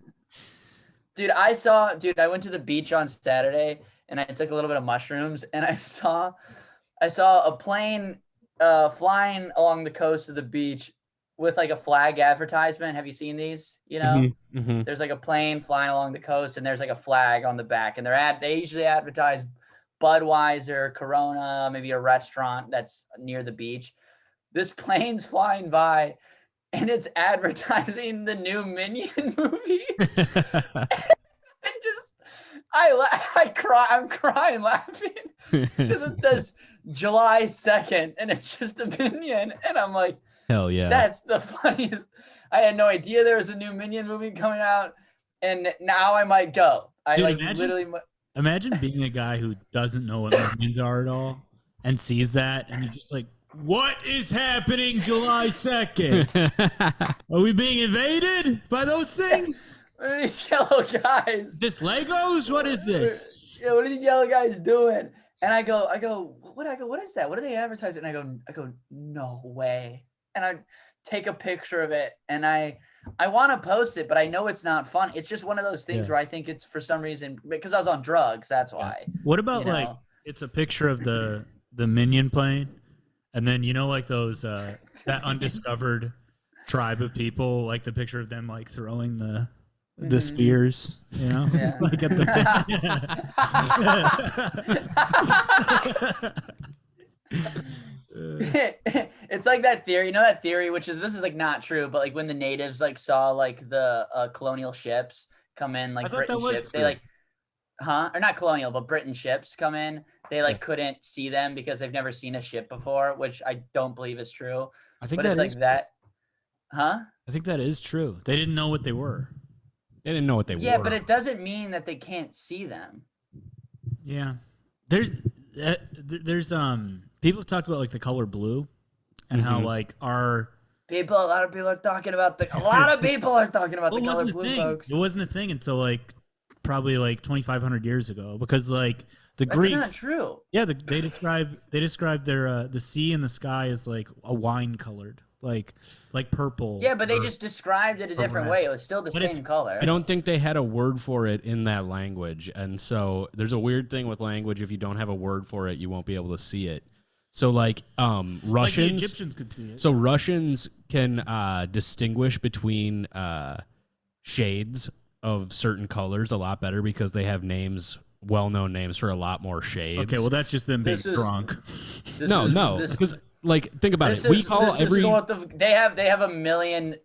Dude, I went to the beach on Saturday and I took a little bit of mushrooms, and I saw a plane flying along the coast of the beach with like a flag advertisement. Have you seen these? You know, there's like a plane flying along the coast and there's like a flag on the back, and they usually advertise Budweiser, Corona, maybe a restaurant that's near the beach. This plane's flying by and it's advertising the new Minion movie. I'm crying laughing because it says July 2nd and it's just a Minion, and I'm like, hell yeah, that's the funniest. I had no idea there was a new Minion movie coming out, and now I might go. Imagine being a guy who doesn't know what Minions are at all and sees that, and you're just like, what is happening July 2nd? Are we being invaded by those things? What are these yellow guys? This Legos? What is this? Yeah, what are these yellow guys doing? And I go, what is that? What are they advertising? And I go, no way. And I take a picture of it, and I want to post it, but I know it's not fun. It's just one of those things where I think it's for some reason because I was on drugs. That's why. What about like it's a picture of the Minion plane, and then like those that undiscovered tribe of people, like the picture of them like throwing the spears, like at the it's like that theory, that theory, which is, this is like not true, but like when the natives like saw like the colonial ships come in, like Britain ships, they like, or not colonial, but Britain ships come in, they like couldn't see them because they've never seen a ship before, which I don't believe is true. I think but it's like that. I think that is true. They didn't know what they were. They didn't know what they were. Yeah, but it doesn't mean that they can't see them. Yeah. There's people have talked about like the color blue and how like a lot of people are talking about the color blue, folks. It wasn't a thing until like probably like 2,500 years ago, because like the Greeks. That's not true. Yeah, they describe their the sea and the sky as like a wine colored, like purple. Yeah, but they just described it a different way. It was still the same color. I don't think they had a word for it in that language, and so there's a weird thing with language. If you don't have a word for it, you won't be able to see it. So like Russians, like the Egyptians could see it. So Russians can distinguish between shades of certain colors a lot better because they have names well-known names for a lot more shades. Okay, well that's just them being drunk. No. Like, think about it. We call every sort of, they have a million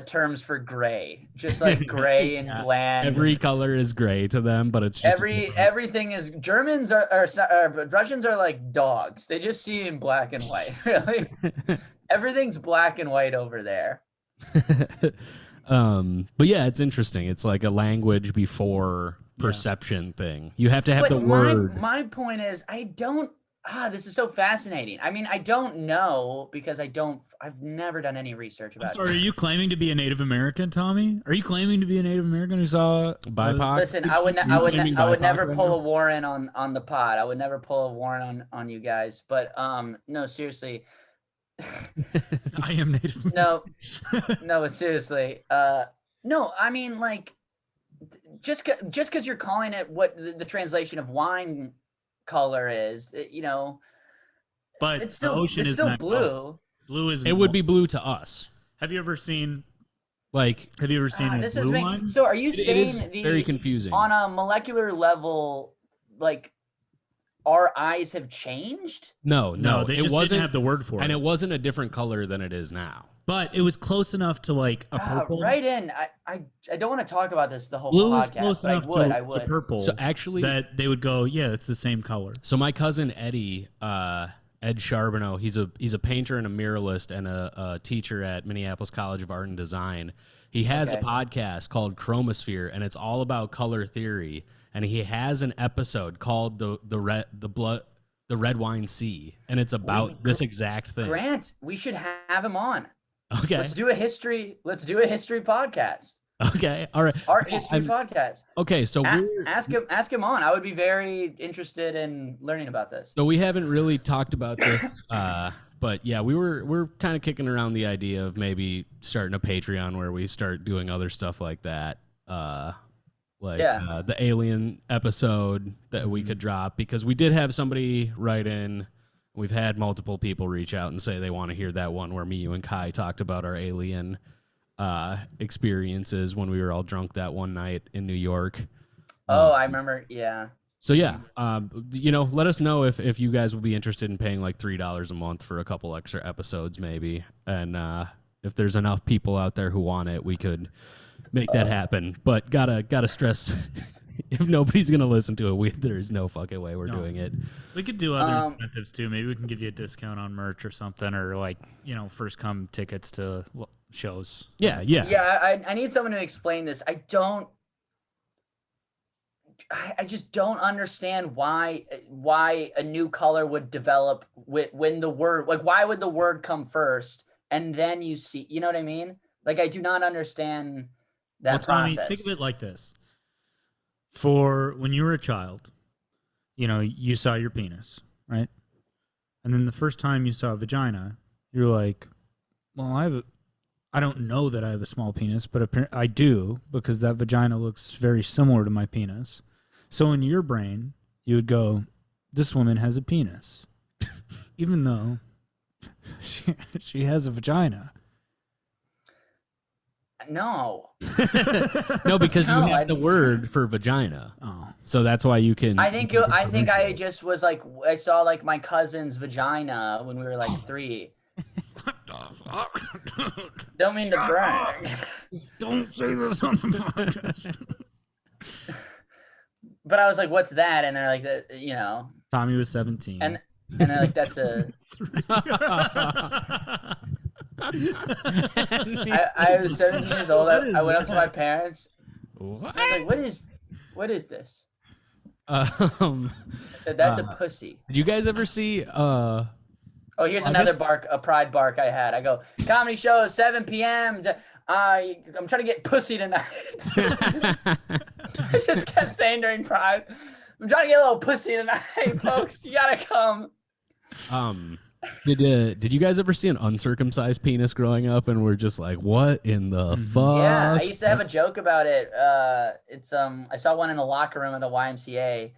terms for gray, just like gray and bland. Every color is gray to them, but it's just everything is. Germans Russians are like dogs. They just see in black and white. Really, everything's black and white over there. But yeah, it's interesting. It's like a language before perception thing. You have to have the word. My point is, I don't. This is so fascinating. I mean, I don't know because I've never done any research about it. Sorry, are you claiming to be a Native American, Tommy? Are you claiming to be a Native American who saw BIPOC? Listen, I would never pull a Warren on the pod. I would never pull a Warren on you guys. But no, seriously. I am Native American. No, but seriously. No, I mean, like, just because you're calling it what the translation of wine color is, but it's still ocean is still blue. Color. Blue is. It would be blue to us. Have you ever seen a this blue wine? So are you saying very confusing on a molecular level, like our eyes have changed? No, they just didn't have the word for it, and it wasn't a different color than it is now. But it was close enough to like a purple. Right in. I don't want to talk about this the whole blue podcast. Is close enough I would. The purple. So actually, that they would go, yeah, it's the same color. So my cousin Eddie, Ed Charbonneau, he's a painter and a muralist and a teacher at Minneapolis College of Art and Design. He has a podcast called Chromosphere, and it's all about color theory. And he has an episode called the Red Wine Sea, and it's about this exact thing. Grant, we should have him on. Okay. Let's do a history podcast. Okay. All right. Art history podcast. Okay. So ask him on. I would be very interested in learning about this. So we haven't really talked about this, but yeah, we're kind of kicking around the idea of maybe starting a Patreon where we start doing other stuff like that. The alien episode that we could drop, because we did have somebody write in. We've had multiple people reach out and say they want to hear that one where me, you, and Kai talked about our alien experiences when we were all drunk that one night in New York. Oh, I remember. Yeah. So yeah, let us know if you guys would be interested in paying like $3 a month for a couple extra episodes, maybe. And if there's enough people out there who want it, we could make that happen. But gotta stress. If nobody's gonna listen to it, there's no fucking way we're doing it. We could do other incentives too. Maybe we can give you a discount on merch or something, or like first come tickets to shows. Yeah. I need someone to explain this. I just don't understand why a new color would develop when the word, like, why would the word come first and then you see, you know what I mean? Like, I do not understand that process. Tommy, think of it like this. For when you were a child, you saw your penis, right? And then the first time you saw a vagina, you're like, well, I don't know that I have a small penis, but I do, because that vagina looks very similar to my penis. So in your brain, you would go, this woman has a penis, even though she has a vagina. No. No, because you have the word for vagina. Oh. So that's why you can. I think I just was like, I saw like my cousin's vagina when we were like 3. What the fuck? Don't mean to brag. Don't say this on the podcast. But I was like, what's that? And they're like, Tommy was 17. And they're like, that's a... I was 17 years old. I went up to my parents. What? I was like, what is this? I said, that's a pussy. Did you guys ever see Oh, here's another bark, a pride bark I had. I go, comedy show, 7 p.m. I'm trying to get pussy tonight. I just kept saying during pride, I'm trying to get a little pussy tonight, folks. You gotta come. Did you guys ever see an uncircumcised penis growing up and we're just like, what in the fuck? Yeah, I used to have a joke about it. It's I saw one in the locker room at the YMCA.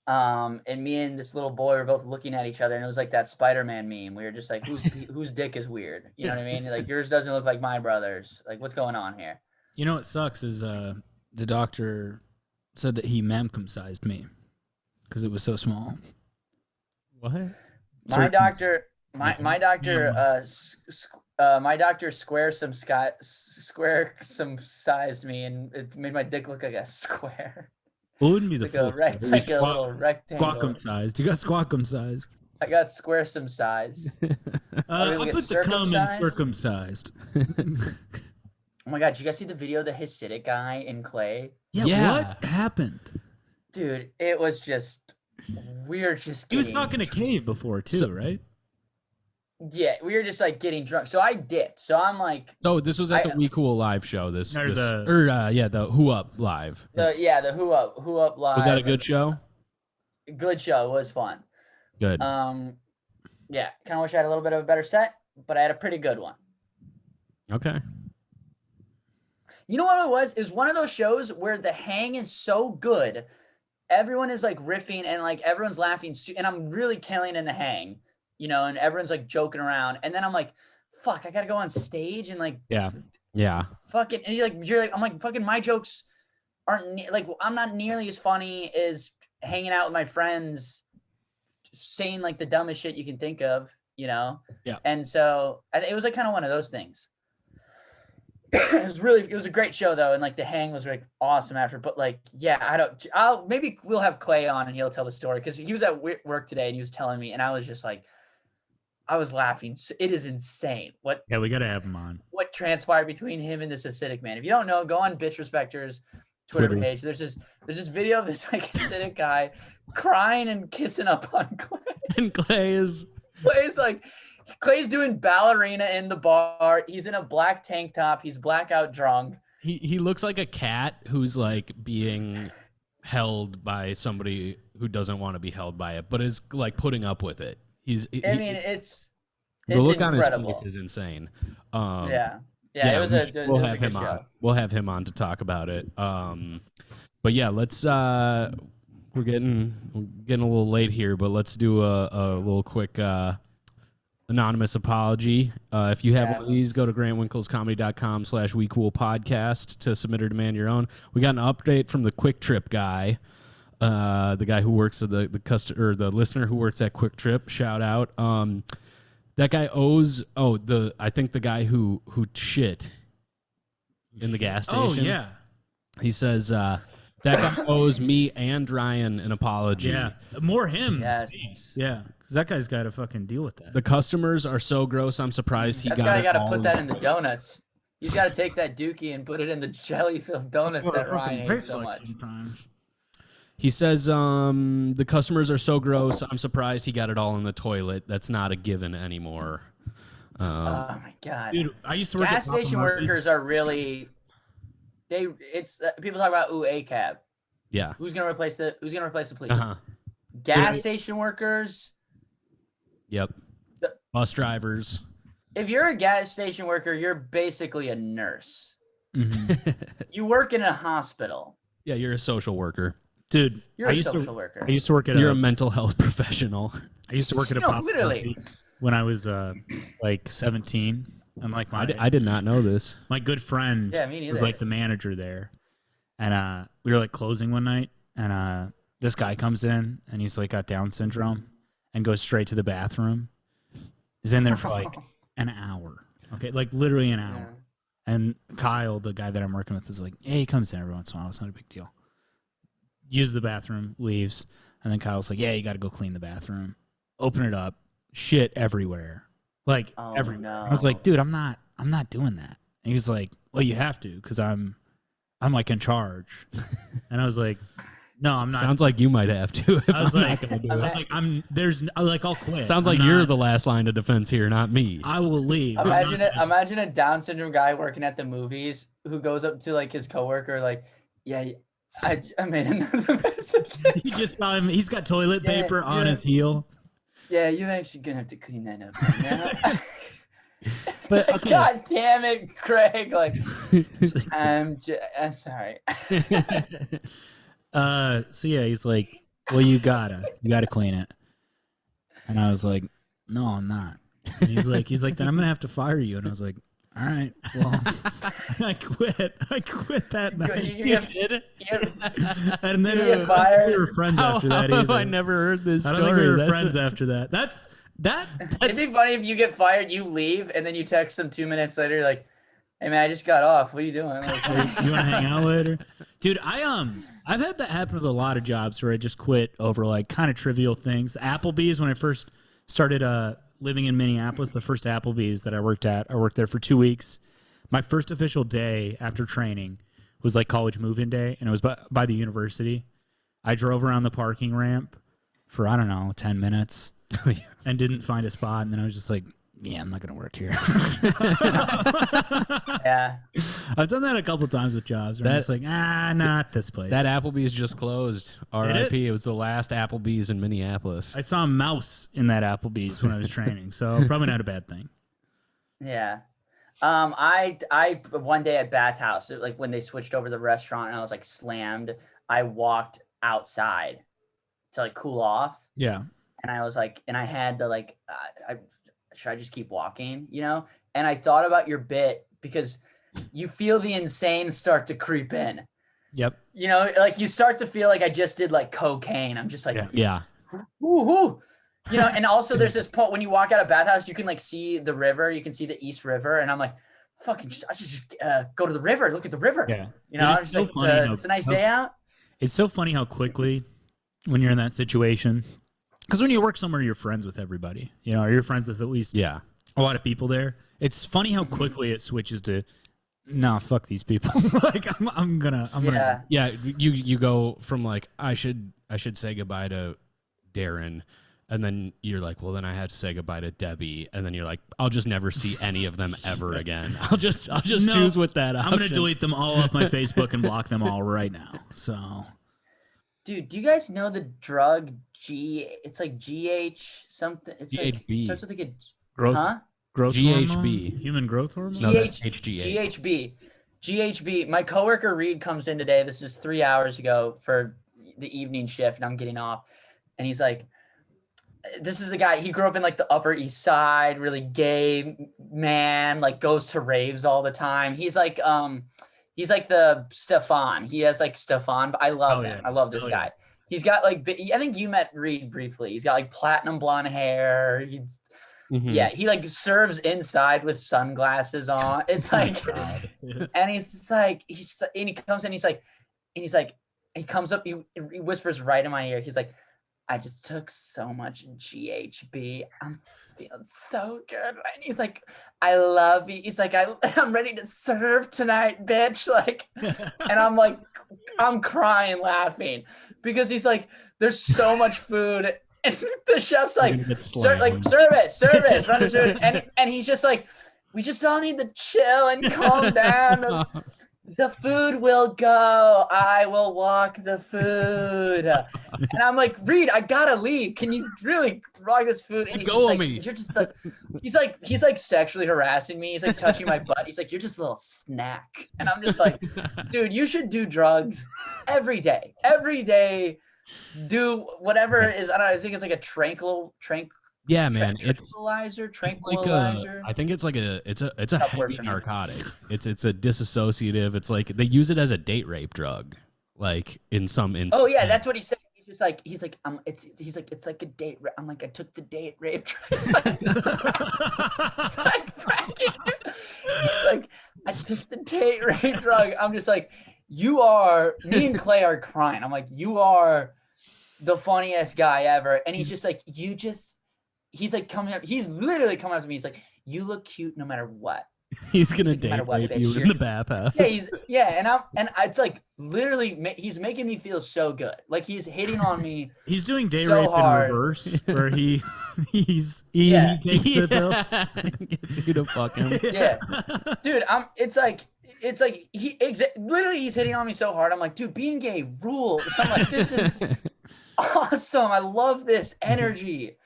And me and this little boy were both looking at each other, and it was like that Spider-Man meme. We were just like, whose dick is weird? You know what I mean? Like, yours doesn't look like my brother's. Like, what's going on here? You know what sucks is the doctor said that he mamcom-sized me because it was so small. What? My doctor, my doctor square some sized me, and it made my dick look like a square. Well, it wouldn't be the Like a full. like a little rectangle. Squawkum sized. You got squawkum sized. I got square some size. I get put the cum in circumcised? circumcised. Oh my god, did you guys see the video of the Hasidic guy in Clay? Yeah, what happened? Dude, it was just we're just He was getting talking to Cave before too, right? Yeah, we were just like getting drunk. So I dipped. So I'm like, Oh, this was at the We Cool live show. The Who Up live. the Who Up live. Was that a good show? Good show. It was fun. Good. Yeah, kind of wish I had a little bit of a better set, but I had a pretty good one. Okay. You know what it was? It was one of those shows where the hang is so good. Everyone is like riffing and like everyone's laughing. And I'm really killing in the hang, you know, and everyone's like joking around. And then I'm like, fuck, I got to go on stage and like, yeah. Fucking, and you're like, I'm like, fucking my jokes aren't like, I'm not nearly as funny as hanging out with my friends saying like the dumbest shit you can think of, you know? Yeah. And so it was like kind of one of those things. It was a great show though, and like the hang was like awesome after. But like, yeah, maybe we'll have Clay on and he'll tell the story because he was at work today and he was telling me, and I was just like, I was laughing. It is insane Yeah, we gotta have him on. what transpired between him and this acidic man. If you don't know, go on Bitch Respecters Twitter page. There's this video of this like acidic guy crying and kissing up on Clay. And Clay's doing ballerina in the bar. He's in a black tank top. He's blackout drunk. he looks like a cat who's like being held by somebody who doesn't want to be held by it, but is like putting up with it. It's the look incredible. on his face is insane. It was a good show. We'll have him on to talk about it. But yeah, let's we're getting a little late here, but let's do a little quick anonymous apology. If you have one of these, go to grantwinkelscomedy.com/wecoolpodcast to submit or demand your own. We got an update from the Kwik Trip guy, the guy who works at the listener who works at Kwik Trip. Shout out. That guy owes I think the guy who shit in the gas station. Oh yeah. He says that guy owes me and Ryan an apology. Yeah, more him. Yes. Yeah, because that guy's got to fucking deal with that. The customers are so gross. I'm surprised he That got guy it. got to put that in the donuts. He's got to take that dookie and put it in the jelly-filled donuts that Ryan hates so much. He says the customers are so gross. I'm surprised he got it all in the toilet. That's not a given anymore. Oh my god, Dude, I used to work gas at Papa station Murphy's. workers are really. People talk about ACAB. Yeah. Who's gonna replace the police? Uh-huh. Gas station workers. Yep. Bus drivers. If you're a gas station worker, you're basically a nurse. Mm-hmm. You work in a hospital. Yeah, you're a social worker. Dude, You're a social worker. I used to work at You're a mental health professional. I used to work at a No, Papa literally. Murphy's when I was like 17, and like I did not know this. my good friend Yeah, me neither. was like the manager there, and we were like closing one night, and this guy comes in and he's like got Down syndrome and goes straight to the bathroom. He's in there for like an hour. Okay, like literally an hour. Yeah. And Kyle, the guy that I'm working with, is like, hey, he comes in every once in a while. It's not a big deal. Uses the bathroom, leaves, and then Kyle's like, yeah, you got to go clean the bathroom. Open it up, shit everywhere, like everywhere. No. I was like, dude, I'm not doing that. And he was like, well, you have to because I'm like in charge. And I was like, no, I'm not. Sounds like you might have to. If I was I'm like, not gonna do it. I'll quit. Sounds like you're the last line of defense here, not me. I will leave. Imagine a Down syndrome guy working at the movies who goes up to like his coworker, like, yeah, I made another mess again. You just saw him. He's got toilet paper on his heel. Yeah, you're actually gonna have to clean that up right now. But Like, okay. God damn it, Craig! Like, I'm sorry. So yeah, he's like, well, you gotta clean it. And I was like, no, I'm not. And he's like, then I'm gonna have to fire you. And I was like, All right. Well, I quit. I quit that night. You And then get fired? we were friends after that. How have Either. I never heard this I story? don't think we were That's friends after that. That's It'd be funny if you get fired, you leave, and then you text them 2 minutes later, like, "Hey man, I just got off. What are you doing?" Like, you want to hang out later, dude? I've had that happen with a lot of jobs where I just quit over like kind of trivial things. Applebees, when I first started living in Minneapolis, the first Applebees that I worked there for 2 weeks. My first official day after training was like college move-in day, and it was by the university. I drove around the parking ramp for, I don't know, 10 minutes and didn't find a spot. And then I was just like, yeah, I'm not going to work here. yeah. I've done that a couple times with jobs. Where I'm just like, not this place. That Applebee's just closed. R.I.P. It was the last Applebee's in Minneapolis. I saw a mouse in that Applebee's when I was training, so probably not a bad thing. Yeah. I one day at Bathhouse, like when they switched over the restaurant and I was like slammed, I walked outside to like cool off. Yeah. And I was like, and I had to like, should I just keep walking, you know? And I thought about your bit because you feel the insane start to creep in. Yep. You know, like you start to feel like I just did like cocaine. I'm just like, yeah. Ooh. You know, and also there's this point when you walk out of Bathhouse, you can like see the river, you can see the East River, and I'm like, I should just go to the river, look at the river. Yeah. You know, I'm just like, it's a nice day out. It's so funny how quickly when you're in that situation, because when you work somewhere, you're friends with everybody, you know, or you're friends with at least a lot of people there. It's funny how quickly it switches to, nah, fuck these people. Like I'm gonna. Yeah. You go from like, I should say goodbye to Darren. And then you're like, well, then I had to say goodbye to Debbie. And then you're like, I'll just never see any of them ever again. I'll just choose with that option. I'm going to delete them all off my Facebook and block them all right now. So, dude, do you guys know the drug it's like GH something? It's GHB. like, it starts with like a growth GHB. hormone? Human growth hormone? No, that's HGH. GHB. My coworker Reed comes in today. This is 3 hours ago for the evening shift, and I'm getting off. And he's like, this is the guy, he grew up in like the Upper East Side, really gay man, like goes to raves all the time. He's like the Stefan. He has like Stefan, but I love him. I love this guy. He's got like, I think you met Reed briefly. He's got like platinum blonde hair. Yeah, he like serves inside with sunglasses on. It's like, and he's like, and he comes in, he comes up, he whispers right in my ear. He's like, I just took so much GHB. I'm feeling so good. And he's like, I love you. He's like, I'm ready to serve tonight, bitch. Like, and I'm like, I'm crying laughing because he's like, there's so much food. And the chef's like, serve it, run it. And he's just like, we just all need to chill and calm down. The food will go. I will walk the food. And I'm like, Reed, I gotta leave. Can you really rock this food? And he's go like, me. You're just like, he's like sexually harassing me. He's like touching my butt. He's like, you're just a little snack. And I'm just like, dude, you should do drugs every day. Every day, do whatever is. I don't know. I think it's like a yeah, man. Tranquilizer. I think it's like it's a heavy narcotic. It's a dissociative. It's like they use it as a date rape drug, like in some instances. Oh yeah, that's what he said. He's like it's like a date rape. I'm like, I took the date rape drug. It's like, it's like fracking. He's like, I took the date rape drug. I'm just like, me and Clay are crying. I'm like, you are the funniest guy ever. And he's just like, he's like he's literally coming up to me. He's like, you look cute no matter what. He's gonna date rape you in the bathhouse. Yeah, and it's like literally he's making me feel so good. Like he's hitting on me. He's doing date so rape hard. in reverse, where he takes the pills. Gets you to fuck him. Yeah, dude, it's like literally he's hitting on me so hard. I'm like, dude, being gay rules. I'm like, this is awesome. I love this energy.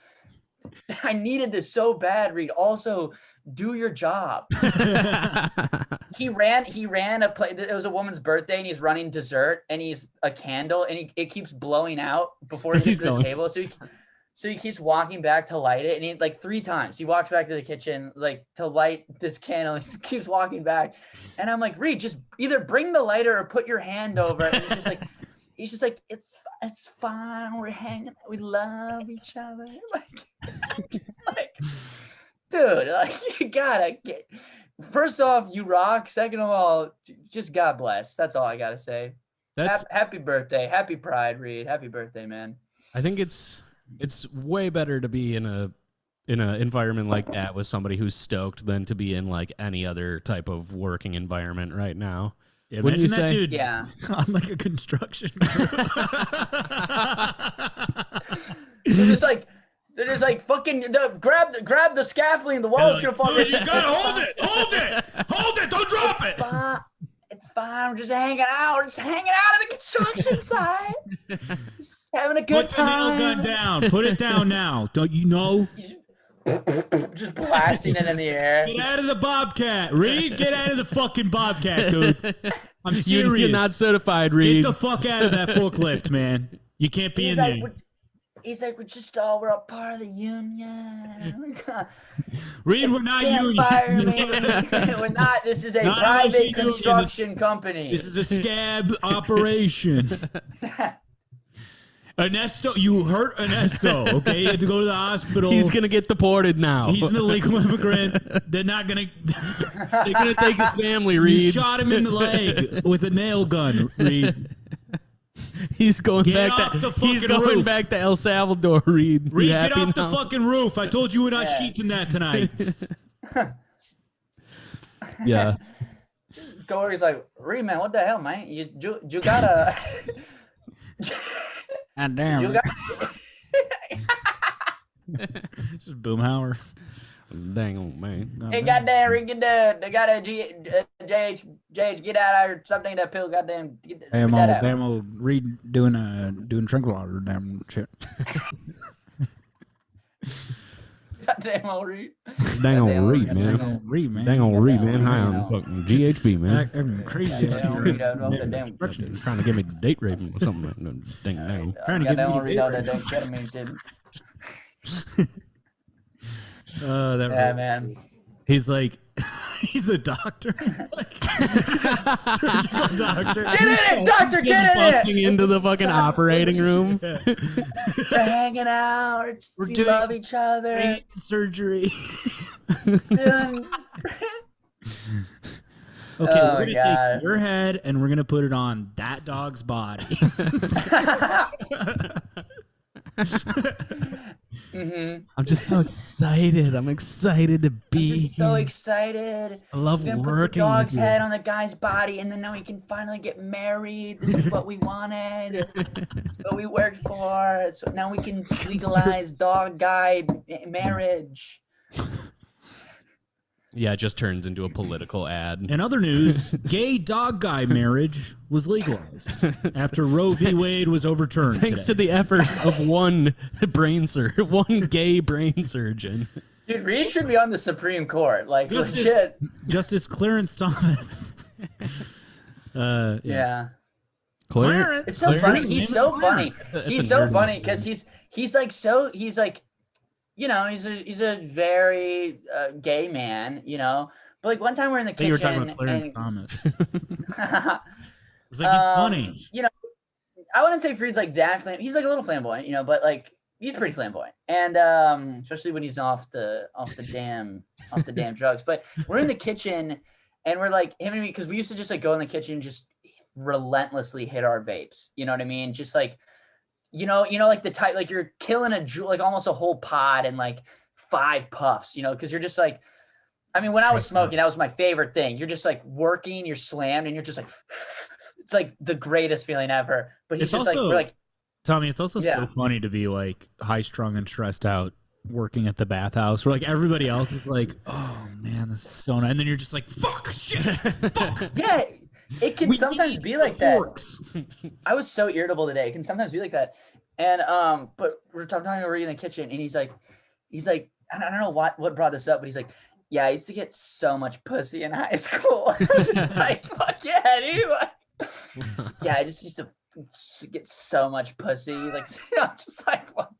I needed this so bad, Reed. Also, do your job. He ran a play. It was a woman's birthday, and he's running dessert, and he's a candle, and it keeps blowing out before he gets to the table. So he keeps walking back to light it, and he like 3 times he walks back to the kitchen like to light this candle. He just keeps walking back, and I'm like, Reed, just either bring the lighter or put your hand over it. And he's just like, it's fine. We're hanging. We love each other. Like, dude, like you gotta get. First off, you rock. Second of all, just God bless. That's all I gotta say. That's Happy birthday, happy Pride, Reed. Happy birthday, man. I think it's way better to be in a environment like that with somebody who's stoked than to be in like any other type of working environment right now. Yeah, Wouldn't imagine you that say? dude Yeah. on like a construction crew. They're just like fucking grab the scaffolding. The wall's gonna fall. Dude, you gotta hold it, don't drop it. It's fine. We're just hanging out. We're just hanging out at the construction site. Just having a good Put the time. nail gun down. Put it down now. Don't you know? Just blasting it in the air. Get out of the Bobcat, Reed. Get out of the fucking Bobcat, dude. I'm serious. You're not certified, Reed. Get the fuck out of that forklift, man. You can't be in there. He's like, we're all part of the union. Reed, we're not Can't union. fire me. We're not. This is a Not private union. construction company. This is a scab operation. Ernesto, you hurt Ernesto, okay? You have to go to the hospital. He's gonna get deported now. He's an illegal immigrant. They're not gonna. They're gonna take his family, You Reed. shot him in the leg with a nail gun, Reed. He's going Get back off to the he's fucking going roof. back to El Salvador, Reed. Reed, You get happy off the now? fucking roof. I told you we're not sheeting that tonight. Yeah. His coworker's like, Reed, man, what the hell, man? You gotta. And damn. You got. Just Boomhauer. Dang on, man. Hey, goddamn, Reed, get they got a JH, get out of here. Something that pill, goddamn. Get that out. old Reed doing tranquilizer, damn shit. Goddamn, old Reed. Dang on Goddamn, Reed, goddamn, man. Dang old Reed, man. Dang on Reed, man. Hi, Goddamn, I'm fucking GHB, man. I'm crazy. Goddamn, Reed, I don't know that damn. Trying to get me date raping or something. Dang. Trying to get Goddamn, me Reed, all that damn ketamine, dude. That Yeah, man. He's like, he's a doctor. Like, surgical doctor. Get in it, doctor, Just get in busting it. into the fucking operating room. We're hanging out. We doing love each other. Brain surgery. Doing... Okay, Oh, we're gonna God. take your head and we're gonna put it on that dog's body. Mm-hmm. I'm just so excited. I'm excited to be Just so here. excited. I love We're gonna put the working dog's with you. head on the guy's body, and then now we can finally get married. This is what we wanted. It's what we worked for. So now we can legalize dog guy marriage. Yeah, it just turns into a political ad. In other news, gay dog guy marriage was legalized after Roe v. Wade was overturned. Thanks to the efforts of one gay brain surgeon. Dude, Reed should be on the Supreme Court. Like, Justice- legit. Justice Clarence Thomas. Yeah. Clarence. It's so funny. He's so funny. It's a He's so nerd funny name. because he's like, you know, he's a very gay man, you know. But like one time we're in the I thought you were kitchen talking about Clarence and Thomas. It's like he's funny. you know, I wouldn't say Freed's like that he's like a little flamboyant, you know, but like he's pretty flamboyant. And especially when he's off the damn drugs. But we're in the kitchen and we're like him and me, because we used to just like go in the kitchen and just relentlessly hit our vapes. You know what I mean? Just like you know, like the type, like you're killing like almost a whole pod and like 5 puffs, you know, because you're just like, I mean, when I was smoking, that was my favorite thing. You're just like working, you're slammed, and you're just like, it's like the greatest feeling ever. But he's It's just also, like, we're like, Tommy, it's also Yeah. so funny to be like high strung and stressed out working at the bathhouse where like everybody else is like, oh man, this is so nice. And then you're just like, fuck, shit, fuck. yeah, it can We sometimes need be the like that. forks. I was so irritable today. It can sometimes be like that. And but we're talking over in the kitchen, and he's like, I don't know what brought this up, but he's like, yeah, I used to get so much pussy in high school. I was just like, fuck yeah, dude. Yeah, I just used to get so much pussy. Like, I'm just like, what?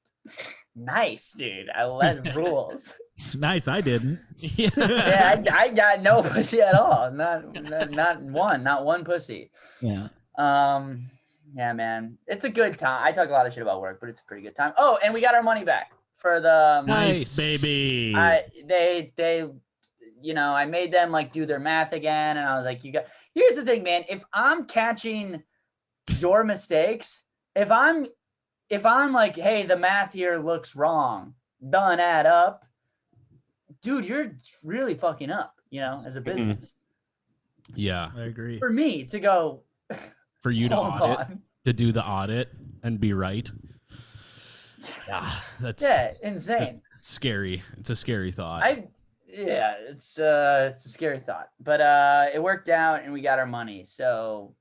Nice, dude. I led rules. Nice, I didn't. Yeah. Yeah, I got no pussy at all. Not one pussy. Yeah. Yeah, man. It's a good time. I talk a lot of shit about work, but it's a pretty good time. Oh, and we got our money back for the Nice, baby. they I made them like do their math again, and I was like, here's the thing, man. If I'm catching your mistakes, if I'm like, hey, the math here looks wrong, doesn't add up, dude, you're really fucking up, as a business. Yeah. I agree. For me to go, For you to hold audit, to do the audit and be right. Yeah, that's insane. scary. It's a scary thought. It's a scary thought, but it worked out and we got our money. So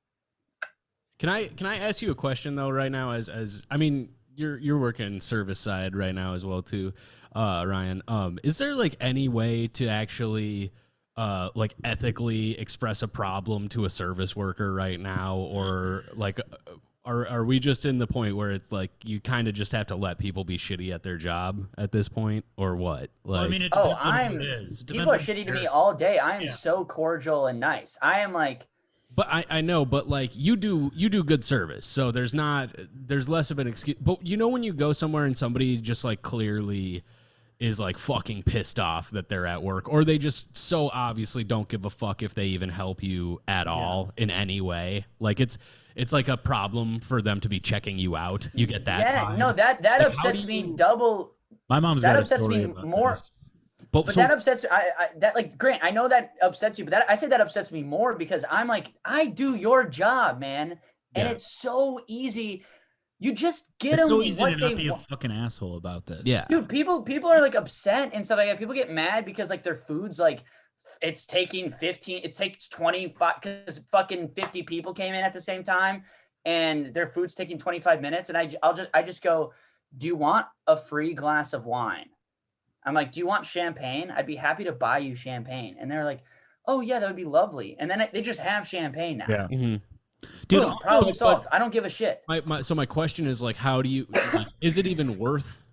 Can I ask you a question though right now as I mean you're working service side right now as well too, Ryan. Is there like any way to actually like ethically express a problem to a service worker right now, or like are we just in the point where it's like you kind of just have to let people be shitty at their job at this point, or what? Like, Well, I mean, it depends on who it is. It people depends are on shitty to your- me all day. I am so cordial and nice. I am like, but I know, but like you do good service, so there's less of an excuse. But when you go somewhere and somebody just like clearly is like fucking pissed off that they're at work, or they just so obviously don't give a fuck if they even help you at all in any way. Like it's like a problem for them to be checking you out. You get that? yeah, vibe? no, that Like, upsets me double. My mom's That got a upsets story me about more. this. But But so, that upsets that like Grant. I know that upsets you, but I say that upsets me more because I'm like, I do your job, man, and Yeah. it's so easy. You just get It's them so easy what to not they be a want. fucking asshole about this. yeah, Dude, people are like upset and stuff like that. People get mad because like their food's like it's taking 15, it takes 25 because fucking 50 people came in at the same time and their food's taking 25 minutes. And I just go, do you want a free glass of wine? I'm like, do you want champagne? I'd be happy to buy you champagne. And they're like, oh yeah, that would be lovely. And then they just have champagne now. Yeah. Mhm. Dude, Boom, also, problem solved. I don't give a shit. So my question is like, how do you? Is it even worth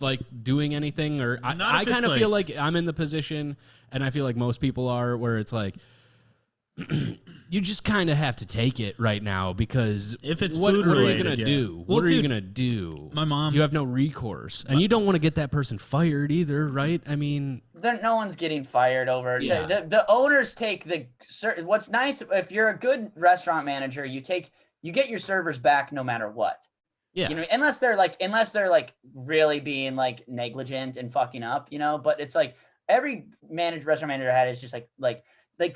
like doing anything? Or Not I if it's kind of feel like I'm in the position, and I feel like most people are, where it's like you just kind of have to take it right now because If it's what food are you related, gonna yeah. do? Well, What are you dude, gonna do? my mom- You have no recourse, and you don't want to get that person fired either, right? I mean, No one's getting fired over it. Yeah. The owners take what's nice if you're a good restaurant manager, you get your servers back no matter what. yeah, Unless they're like really being like negligent and fucking up, but it's like every restaurant manager I had is just like they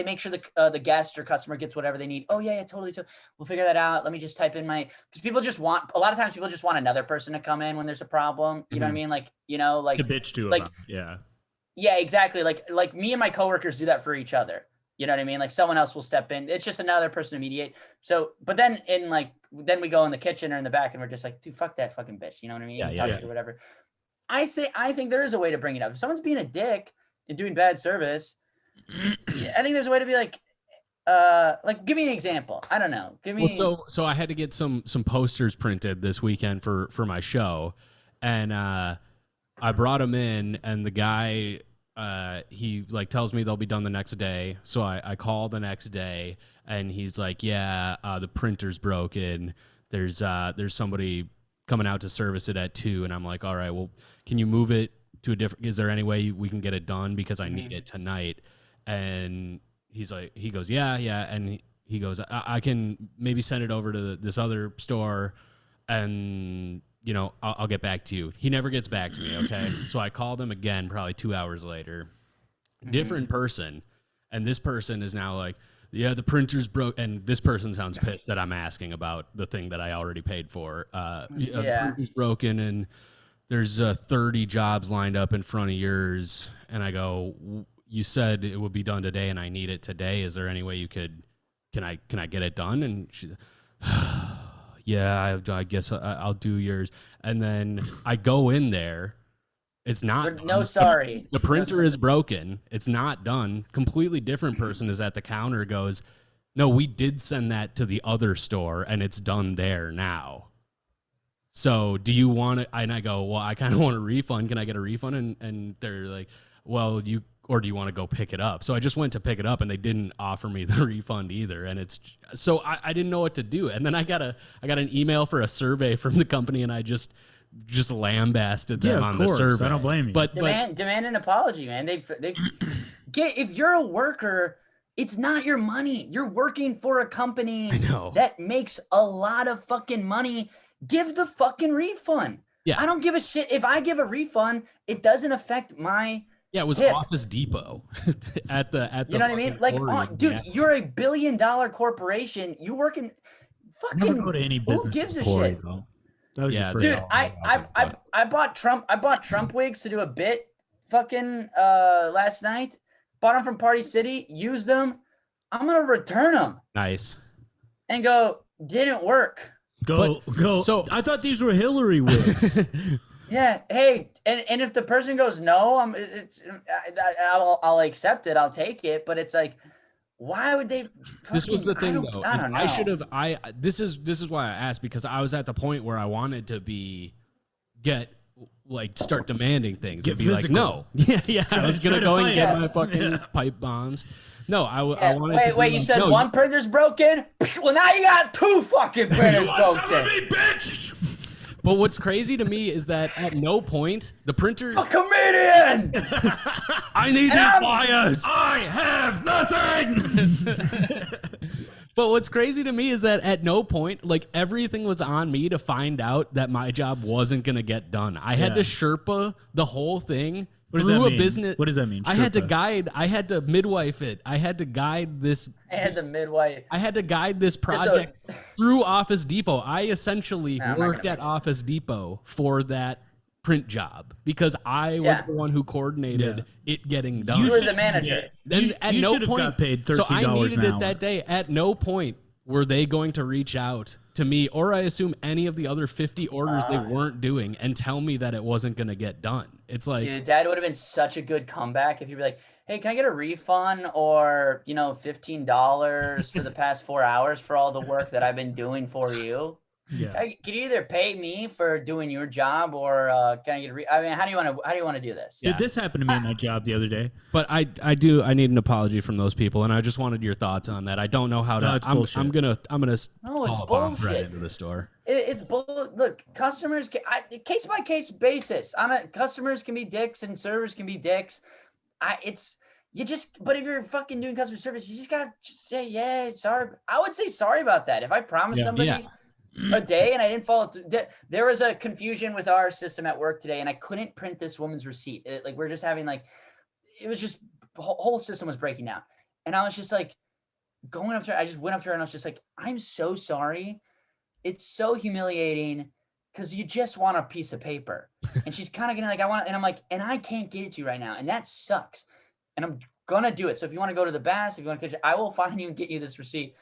make sure the guest or customer gets whatever they need. Oh yeah, totally. We'll figure that out. Let me just type in because people just want, a lot of times people just want another person to come in when there's a problem. You know what I mean? Like, like to bitch to like- about. Yeah. yeah, exactly. Like me and my coworkers do that for each other. You know what I mean? Like someone else will step in. It's just another person to mediate. So, but then then we go in the kitchen or in the back and we're just like, dude, fuck that fucking bitch. You know what I mean? Yeah, Touch it or whatever. I think there is a way to bring it up. If someone's being a dick and doing bad service, I think there's a way to be like give me an example. I don't know. Give me. Well, so I had to get some posters printed this weekend for my show, and I brought them in, and the guy he like tells me they'll be done the next day. So I call the next day, and he's like, yeah, the printer's broken. There's somebody coming out to service it at 2, and I'm like, all right, well, can you move it to a different? Is there any way we can get it done because I need it tonight? And he goes, yeah, and he goes, I can maybe send it over to this other store, and I'll get back to you. He never gets back to me. Okay, so I called him again, probably 2 hours later, different person, and this person is now like, yeah, the printer's broke, and this person sounds pissed that I'm asking about the thing that I already paid for. The printer's broken, and there's 30 jobs lined up in front of yours, and I go, you said it would be done today and I need it today. Is there any way you could, can I get it done? And she, yeah, I guess I'll do yours. And then I go in there. It's not. No, sorry. The printer is broken. It's not done. Completely different person is at the counter, goes, no, we did send that to the other store and it's done there now. So do you want to, and I go, well, I kind of want a refund. Can I get a refund? And they're like, well, or do you want to go pick it up? So I just went to pick it up and they didn't offer me the refund either. And so I didn't know what to do. And then I got an email for a survey from the company and I just lambasted them on the survey. I don't blame you. But demand an apology, man. They if you're a worker, it's not your money. You're working for a company that makes a lot of fucking money. Give the fucking refund. Yeah. I don't give a shit. If I give a refund, it doesn't affect my it was tip. Office Depot at the you know what I mean? Like, dude, you're a $1 billion corporation. You work in fucking. Never go to any business. Who gives a shit? Though. That was your first dude. I bought Trump wigs to do a bit fucking last night. Bought them from Party City. Used them. I'm gonna return them. Nice. And go. Didn't work. Go. So I thought these were Hillary wigs. Yeah. Hey, and if the person goes no, I'll accept it. I'll take it. But it's like, why would they? This was the thing, though. I don't know. I should have. This is why I asked, because I was at the point where I wanted to start demanding things. Get be physical. Like, no. Yeah. I was gonna go and get my fucking pipe bombs. No, I wanted. Wait. You said one printer's broken. Well, now you got 2 fucking printers broken. Me, bitch! But what's crazy to me is that at no point the printer. A comedian. I need these wires. I have nothing. But what's crazy to me is that at no point, like, everything was on me to find out that my job wasn't gonna get done. I had to Sherpa the whole thing. What through does that a mean? business. What does that mean? I had to midwife it. I had to guide this. I had to midwife. I had to guide this project through Office Depot. I essentially worked at Office Depot for that print job because I was the one who coordinated it getting done. You were the manager. Then at no point, got paid $13 so I needed an it hour. that day. At no point were they going to reach out to me, or I assume any of the other 50 orders they weren't doing, and tell me that it wasn't going to get done. It's like, dude, that would have been such a good comeback if you'd be like, hey, can I get a refund or, $15 for the past 4 hours for all the work that I've been doing for you? Yeah. Can you either pay me for doing your job or can I get how do you want to do this? Dude, this happened to me in my job the other day. But I need an apology from those people, and I just wanted your thoughts on that. I don't know how to. It's bullshit. I'm gonna No, it's call a bomb threat bullshit. into the store. It's bull. Look, customers case by case basis. Customers can be dicks and servers can be dicks. But if you're fucking doing customer service, you just gotta say sorry. I would say sorry about that. If I promised somebody a day and I didn't follow through, there was a confusion with our system at work today, and I couldn't print this woman's receipt. We're just having it was just whole system was breaking down, and I was just like going up to her. I just went up to her and I was just like, I'm so sorry. It's so humiliating because you just want a piece of paper. And she's kind of getting like, and I'm like, and I can't get it to you right now. And that sucks. And I'm going to do it. So if you want to go to the bass, if you want to catch it, I will find you and get you this receipt.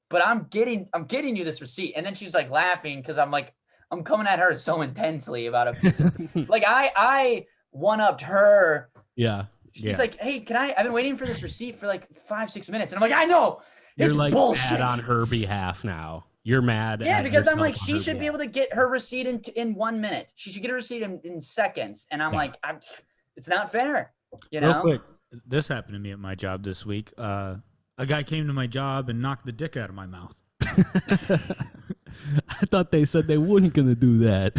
But I'm getting you this receipt. And then she's like laughing because I'm like, I'm coming at her so intensely about a piece of, I one-upped her. Yeah. She's like, hey, I've been waiting for this receipt for 5-6 minutes. And I'm like, I know. You're it's like bullshit. mad on her behalf now. You're mad. Yeah, because I'm like, she yourself should be able to get her receipt in 1 minute. She should get a receipt in seconds. And I'm like, it's not fair. Real quick, this happened to me at my job this week. A guy came to my job and knocked the dick out of my mouth. I thought they said they weren't going to do that.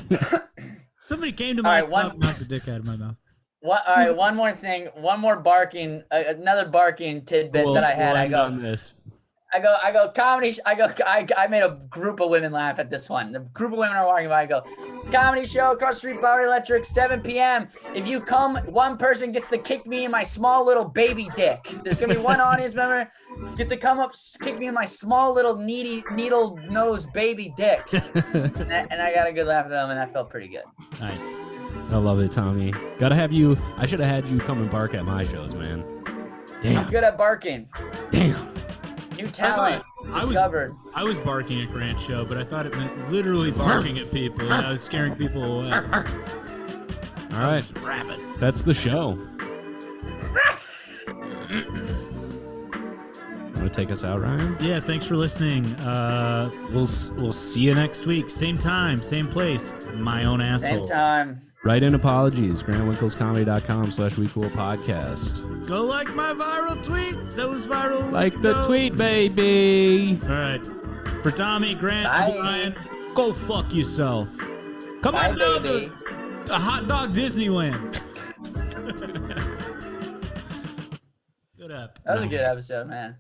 Somebody came to my job and knocked the dick out of my mouth. All right, one more thing. One more barking, another barking tidbit that I had. I go comedy. I made a group of women laugh at this one. The group of women are walking by. I go, comedy show across the street, Bowery Electric, 7 p.m. If you come, one person gets to kick me in my small little baby dick. There's gonna be one audience member gets to come up, kick me in my small little needle nose baby dick. and I got a good laugh at them, and that felt pretty good. Nice. I love it, Tommy. Gotta have you. I should have had you come and bark at my shows, man. Damn. I'm good at barking. Damn. New talent discovered. I was barking at Grant's show, but I thought it meant literally barking at people, and I was scaring people away. All right. That's the show. want to take us out, Ryan? Yeah, thanks for listening. We'll see you next week. Same time, same place. My own asshole. Same time. Write in apologies. GrantWinkelsComedy.com/WeCoolPodcast. Go like my viral tweet. That was viral. Like the tweet, baby. All right. For Tommy, Grant, Bye. and Ryan, go fuck yourself. Come Bye, on down baby. to Hot Dog Disneyland. Good up. That was a good episode, man.